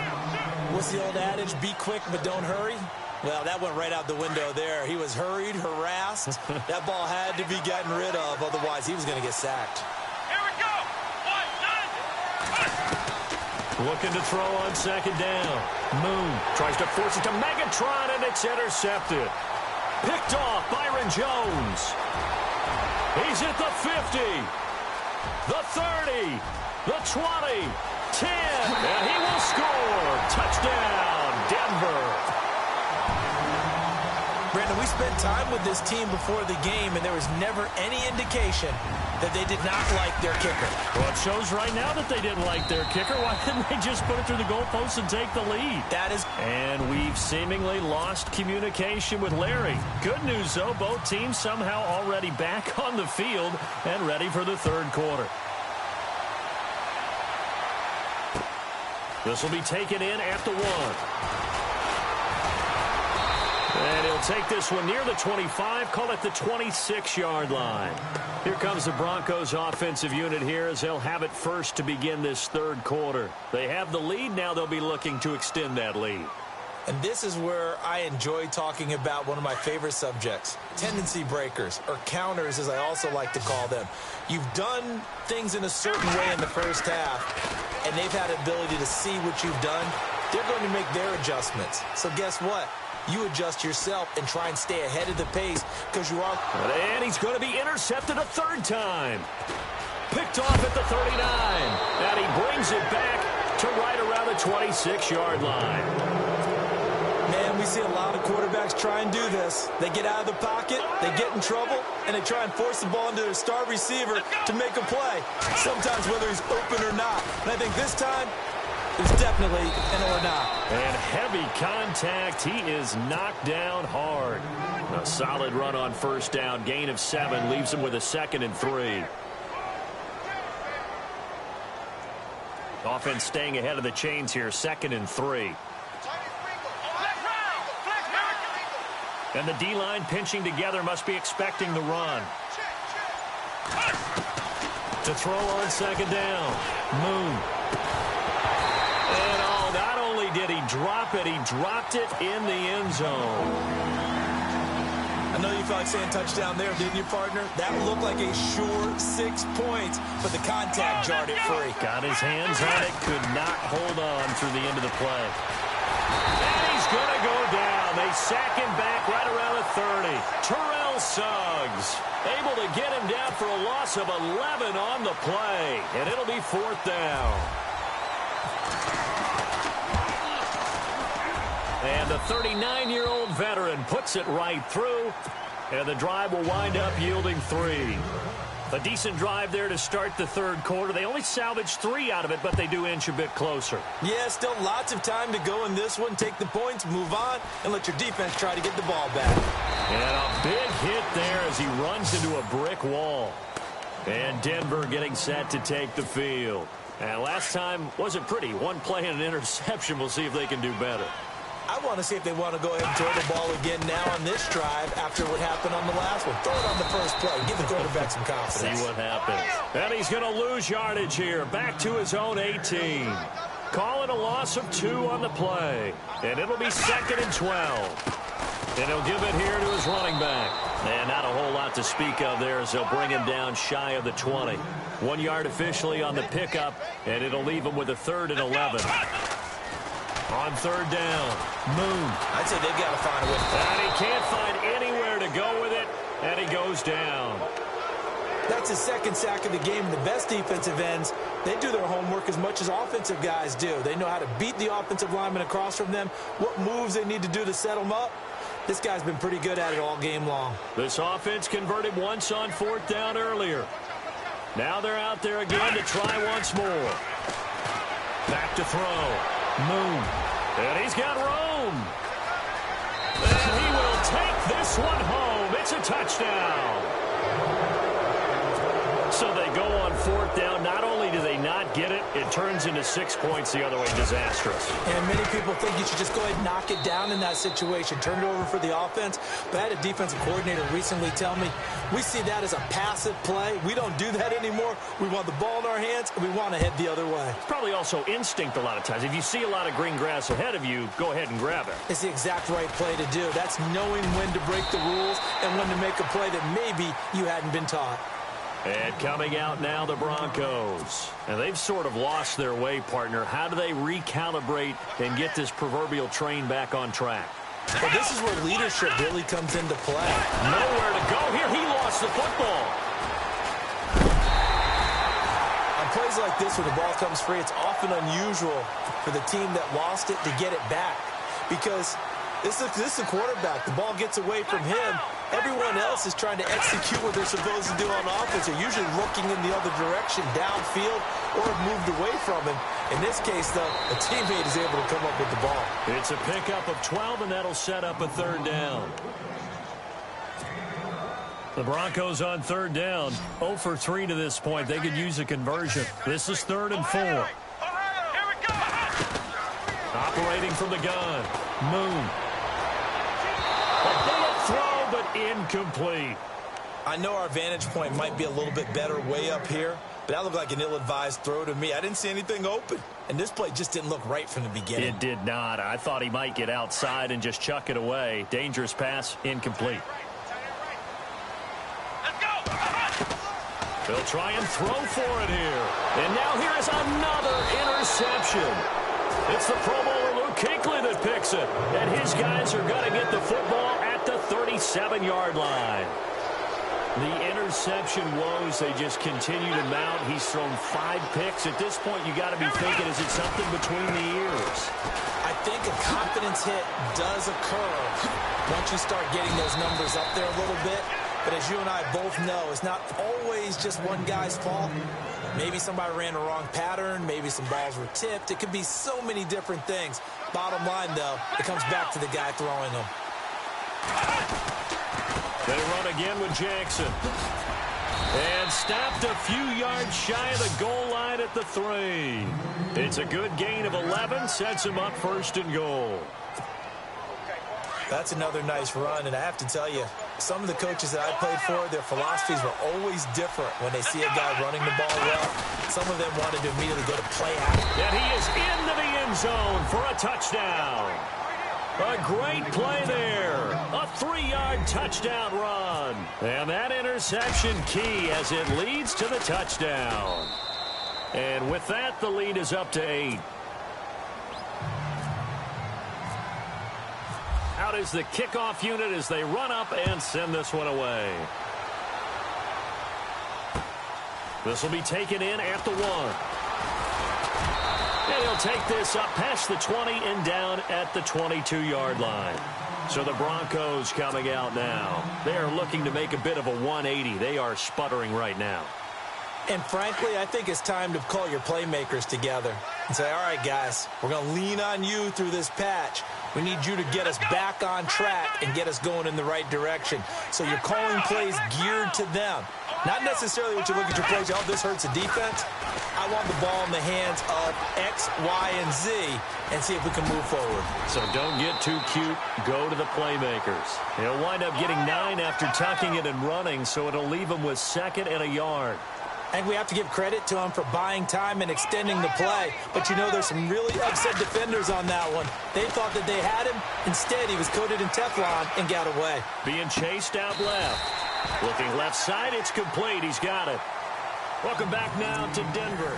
What's the old adage? Be quick, but don't hurry? Well, that went right out the window there. He was hurried, harassed. That ball had to be gotten rid of, otherwise he was going to get sacked.
Here we go!
Looking to throw on second down. Moon tries to force it to Megatron, and it's intercepted. Picked off Byron Jones. He's at the 50. The 30, the 20, 10, and he will score. Touchdown, Denver.
Brandon, we spent time with this team before the game, and there was never any indication that they did not like their kicker.
Well, it shows right now that they didn't like their kicker. Why didn't they just put it through the goalpost and take the lead?
That is...
And we've seemingly lost communication with Larry. Good news, though, both teams somehow already back on the field and ready for the third quarter. This will be taken in at the 1. And he'll take this one near the 25, call it the 26-yard line. Here comes the Broncos offensive unit here as they'll have it first to begin this third quarter. They have the lead. Now they'll be looking to extend that lead.
And this is where I enjoy talking about one of my favorite subjects, tendency breakers, or counters as I also like to call them. You've done things in a certain way in the first half, and they've had the ability to see what you've done. They're going to make their adjustments. So guess what? You adjust yourself and try and stay ahead of the pace because you are...
And he's going to be intercepted a third time. Picked off at the 39. And he brings it back to right around the 26-yard line.
Man, we see a lot of quarterbacks try and do this. They get out of the pocket, they get in trouble, and they try and force the ball into their star receiver to make a play, sometimes whether he's open or not. And I think this time, it's definitely an or not.
And heavy contact. He is knocked down hard. A solid run on first down. Gain of 7 leaves him with a 2nd and 3. Offense staying ahead of the chains here. 2nd and 3. And the D-line pinching together, must be expecting the run. To throw on second down. Moon. And not only did he drop it, he dropped it in the end zone.
I know you felt like saying touchdown there, didn't you, partner? That looked like a sure 6 points, but the contact jarred it free.
Got his hands on it, could not hold on through the end of the play. And he's going to go down. They sack him back right around the 30. Terrell Suggs able to get him down for a loss of 11 on the play, and it'll be 4th down. And the 39-year-old veteran puts it right through, and the drive will wind up yielding 3. A decent drive there to start the third quarter. They only salvaged 3 out of it, but they do inch a bit closer.
Yeah, still lots of time to go in this one. Take the points, move on, and let your defense try to get the ball back.
And a big hit there as he runs into a brick wall. And Denver getting set to take the field. And last time wasn't pretty. One play and an interception. We'll see if they can do better.
I want to see if they want to go ahead and throw the ball again now on this drive after what happened on the last one. Throw it on the first play. Give the quarterback some confidence.
See what happens. And he's going to lose yardage here. Back to his own 18. Calling a loss of 2 on the play. And it'll be 2nd and 12. And he'll give it here to his running back. And not a whole lot to speak of there as they'll bring him down shy of the 20. 1 yard officially on the pickup, and it'll leave him with a 3rd and 11. On 3rd down, Moon.
I'd say they've got to find a way.
And he can't find anywhere to go with it, and he goes down.
That's his 2nd sack of the game. The best defensive ends, they do their homework as much as offensive guys do. They know how to beat the offensive lineman across from them, what moves they need to do to set them up. This guy's been pretty good at it all game long.
This offense converted once on 4th down earlier. Now they're out there again to try once more. Back to throw. Moon. And he's got room. And he will take this one home. It's a touchdown. So they go on 4th down. Not only do they not get it, it turns into 6 points the other way. Disastrous.
And many people think you should just go ahead and knock it down in that situation. Turn it over for the offense. But I had a defensive coordinator recently tell me, we see that as a passive play. We don't do that anymore. We want the ball in our hands, and we want to head the other way.
It's probably also instinct a lot of times. If you see a lot of green grass ahead of you, go ahead and grab it.
It's the exact right play to do. That's knowing when to break the rules and when to make a play that maybe you hadn't been taught.
And coming out now, the Broncos. And they've sort of lost their way, partner. How do they recalibrate and get this proverbial train back on track?
Well, this is where leadership really comes into play.
Nowhere to go here. He lost the football.
On plays like this, when the ball comes free, it's often unusual for the team that lost it to get it back. Because this is a quarterback. The ball gets away from him. Everyone else is trying to execute what they're supposed to do on offense. They're usually looking in the other direction, downfield, or have moved away from him. In this case, though, a teammate is able to come up with the ball.
It's a pickup of 12, and that'll set up a 3rd down. The Broncos on 3rd down. 0 for 3 to this point. They could use a conversion. This is 3rd and 4.
Here we go.
Operating from the gun. Moon. A bullet throw, but incomplete.
I know our vantage point might be a little bit better way up here, but that looked like an ill-advised throw to me. I didn't see anything open, and this play just didn't look right from the beginning.
It did not. I thought he might get outside and just chuck it away. Dangerous pass, incomplete.
Let's go.
They'll try and throw for it here. And now here is another interception. It's the Pro Bowler Luke Kuechly that picks it. And his guys are going to get the football at the 37-yard line. The interception woes, they just continue to mount. He's thrown 5 picks. At this point, you got to be thinking, is it something between the ears?
I think a confidence hit does occur once you start getting those numbers up there a little bit. But as you and I both know, it's not always just one guy's fault. Maybe somebody ran a wrong pattern. Maybe some balls were tipped. It could be so many different things. Bottom line, though, it comes back to the guy throwing them.
They run again with Jackson. And stopped a few yards shy of the goal line at the 3. It's a good gain of 11. Sets him up 1st and goal.
That's another nice run, and I have to tell you, some of the coaches that I played for, their philosophies were always different when they see a guy running the ball well. Some of them wanted to immediately go to play action.
And he is into the end zone for a touchdown. A great play there. A 3-yard touchdown run. And that interception key as it leads to the touchdown. And with that, the lead is up to 8. Out is the kickoff unit as they run up and send this one away. This will be taken in at the 1. And he'll take this up past the 20 and down at the 22-yard line. So the Broncos coming out now. They are looking to make a bit of a 180. They are sputtering right now.
And frankly, I think it's time to call your playmakers together and say, all right, guys, we're going to lean on you through this patch. We need you to get us back on track and get us going in the right direction. So you're calling plays geared to them. Not necessarily what you look at your plays, oh, this hurts the defense. I want the ball in the hands of X, Y, and Z and see if we can move forward.
So don't get too cute. Go to the playmakers. He'll wind up getting 9 after tucking it and running, so it'll leave him with 2nd and a yard.
I think we have to give credit to him for buying time and extending the play. But, you know, there's some really upset defenders on that one. They thought that they had him. Instead, he was coated in Teflon and got away.
Being chased out left. Looking left side, it's complete. He's got it. Welcome back now to Denver.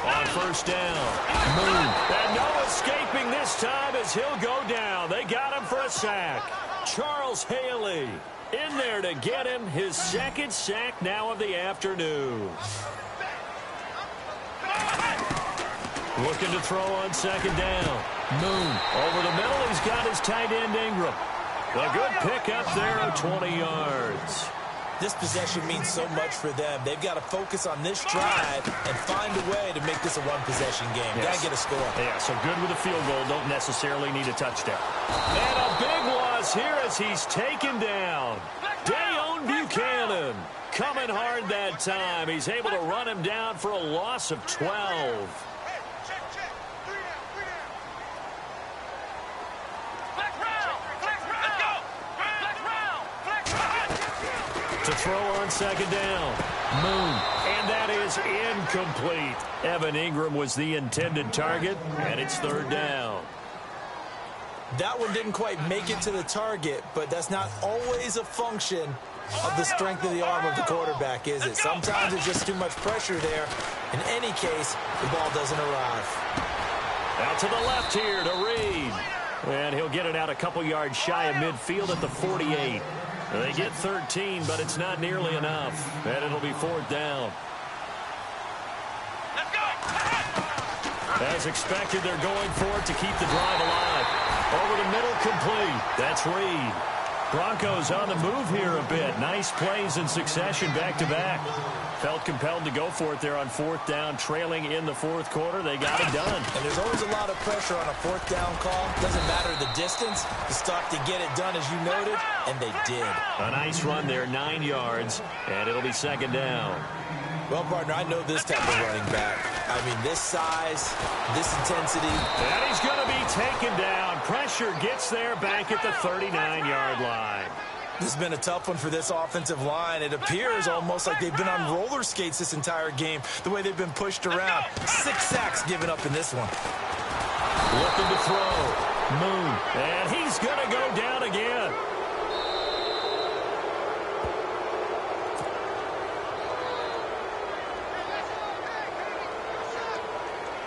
On first down. Moon. And no escaping this time as he'll go down. They got him for a sack. Charles Haley in there to get him his 2nd sack now of the afternoon. Looking to throw on 2nd down. Moon over the middle. He's got his tight end Ingram. A good pick up there of 20 yards.
This possession means so much for them. They've got to focus on this drive and find a way to make this a one-possession game.
Yes.
Got to get a score.
Yeah, so good with a field goal. Don't necessarily need a touchdown. And a big loss here as he's taken down. Dayon Buchanan coming hard that time. He's able to run him down for a loss of 12. To throw on 2nd down. Moon. And that is incomplete. Evan Ingram was the intended target, and it's 3rd down.
That one didn't quite make it to the target, but that's not always a function of the strength of the arm of the quarterback, is it? Sometimes it's just too much pressure there. In any case, the ball doesn't arrive.
Out to the left here to Reed. And he'll get it out a couple yards shy of midfield at the 48. They get 13, but it's not nearly enough. And it'll be 4th down.
Let's go!
As expected, they're going for it to keep the drive alive. Over the middle, complete. That's Reed. Broncos on the move here a bit. Nice plays in succession back-to-back. Felt compelled to go for it there on 4th down, trailing in the 4th quarter. They got it done.
And there's always a lot of pressure on a 4th down call. Doesn't matter the distance. You stop to get it done, as you noted, and they did.
A nice run there, 9 yards, and it'll be 2nd down.
Well, partner, I know this type of running back. I mean, this size, this intensity.
And he's going to be taken down. Pressure gets there back at the 39-yard line.
This has been a tough one for this offensive line. It appears almost like they've been on roller skates this entire game, the way they've been pushed around. 6 sacks given up in this one.
Looking to throw. Moon. And he's going to go down again.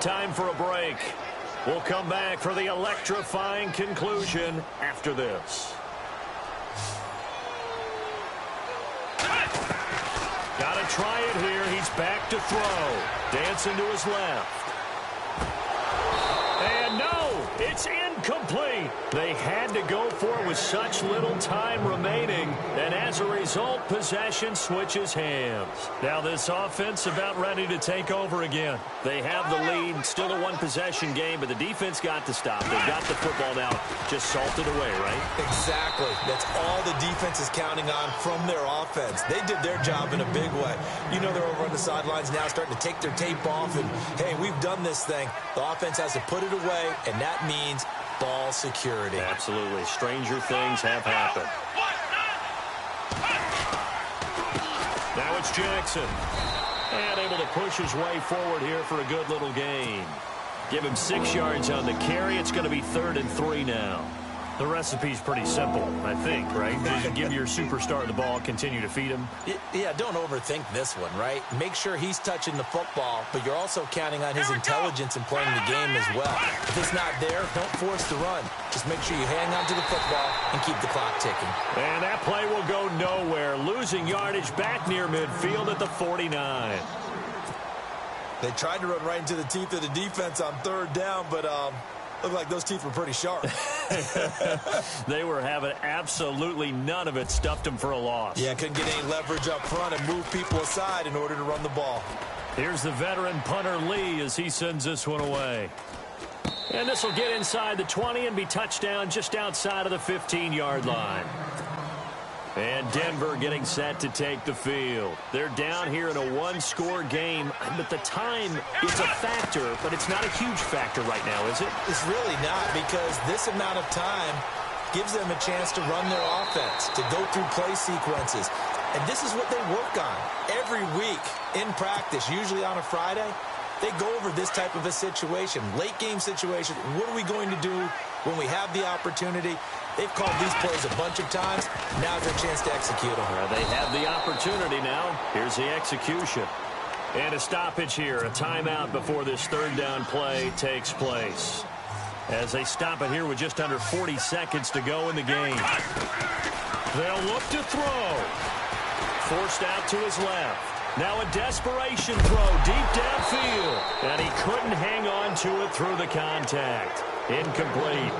Time for a break. We'll come back for the electrifying conclusion after this. Got to try it here. He's back to throw. Dancing to his left. And no, it's incomplete. They had to go for it with such little time remaining. And as a result, possession switches hands. Now this offense about ready to take over again. They have the lead. Still a one-possession game, but the defense got to stop. They got the football now. Just salted away, right?
Exactly. That's all the defense is counting on from their offense. They did their job in a big way. You know they're over on the sidelines now starting to take their tape off. And, hey, we've done this thing. The offense has to put it away, and that means ball security.
Absolutely. Stranger things have happened. Now it's Jackson. And able to push his way forward here for a good little gain. Give him 6 yards on the carry. It's going to be 3rd and 3 now. The recipe's pretty simple, I think, right? Just give your superstar the ball, continue to feed him.
Yeah, don't overthink this one, right? Make sure he's touching the football, but you're also counting on his intelligence in playing the game as well. If it's not there, don't force the run. Just make sure you hang on to the football and keep the clock ticking.
And that play will go nowhere. Losing yardage back near midfield at the 49.
They tried to run right into the teeth of the defense on 3rd down, but looked like those teeth were pretty sharp.
They were having absolutely none of it. Stuffed them for a loss.
Yeah, couldn't get any leverage up front and move people aside in order to run the ball.
Here's the veteran punter Lee as he sends this one away. And this will get inside the 20 and be touchdown just outside of the 15-yard line. And Denver getting set to take the field. They're down here in a one-score game, but the time is a factor, but it's not a huge factor right now, is it?
It's really not, because this amount of time gives them a chance to run their offense, to go through play sequences. And this is what they work on every week in practice, usually on a Friday. They go over this type of a situation, late-game situation. What are we going to do when we have the opportunity? They've called these plays a bunch of times. Now's their chance to execute them.
They have the opportunity now. Here's the execution. And a stoppage here, a timeout before this third down play takes place. As they stop it here with just under 40 seconds to go in the game. They'll look to throw. Forced out to his left. Now a desperation throw deep downfield. And he couldn't hang on to it through the contact. Incomplete.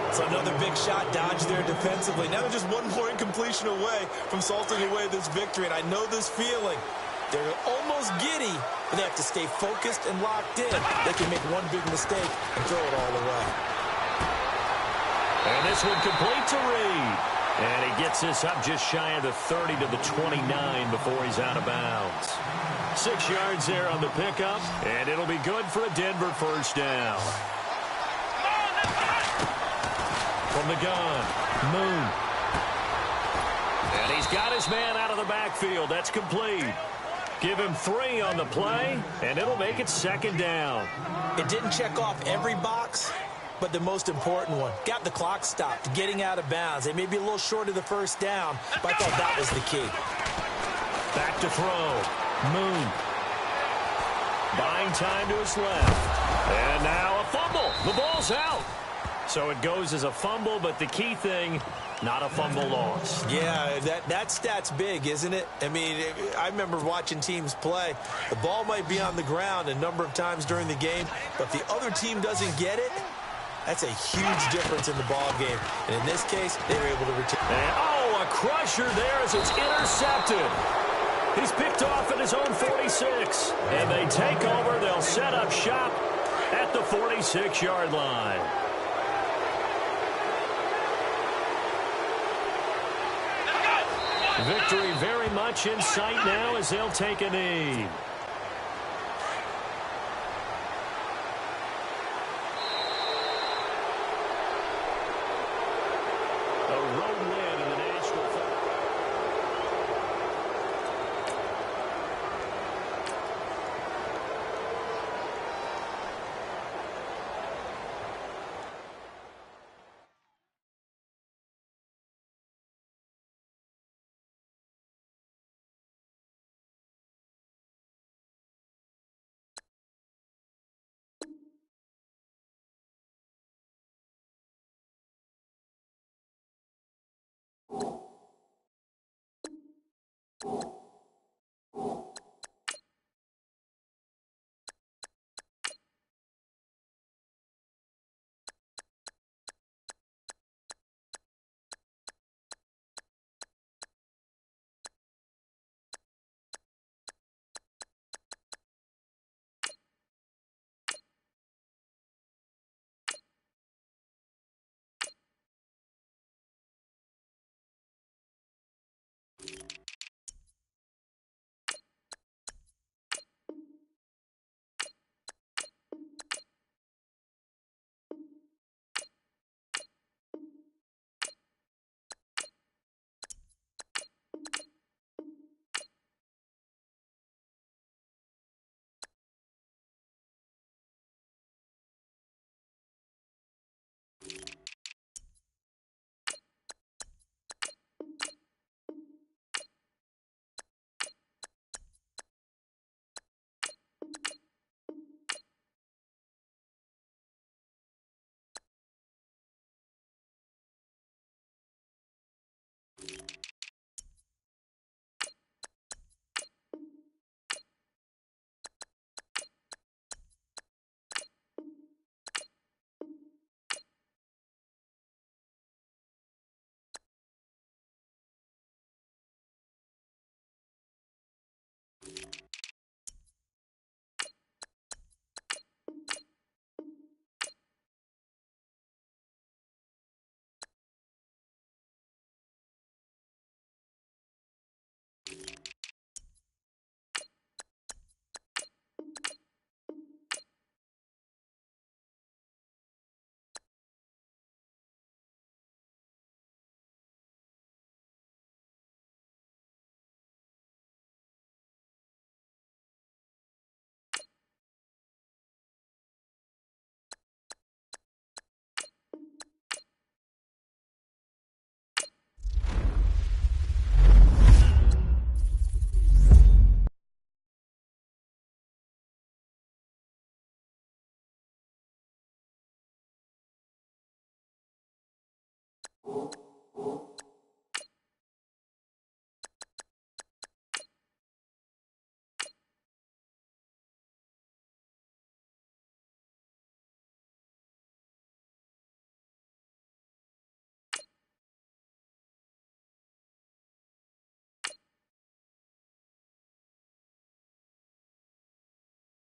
It's another big shot dodge there defensively. Now they're just one more incompletion away from salting away this victory. And I know this feeling. They're almost giddy, but they have to stay focused and locked in. They can make one big mistake and throw it all away.
And this one complete to Reed. And he gets this up just shy of the 30 to the 29 before he's out of bounds. 6 yards there on the pickup, and it'll be good for a Denver first down. From the gun, Moon. And he's got his man out of the backfield. That's complete. Give him 3 on the play, and it'll make it second down.
It didn't check off every box, but the most important one. Got the clock stopped, getting out of bounds. They may be a little short of the first down, but I thought that was the key.
Back to throw. Moon. Buying time to his left. And now a fumble. The ball's out. So it goes as a fumble, but the key thing, not a fumble loss.
Yeah, that stat's big, isn't it? I mean, I remember watching teams play. The ball might be on the ground a number of times during the game, but if the other team doesn't get it, that's a huge difference in the ball game. And in this case, they were able to return.
And, a crusher there as it's intercepted. He's picked off at his own 46. And they take over. They'll set up shop at the 46-yard line. Victory very much in sight now as they'll take a knee. A road win in the National Football.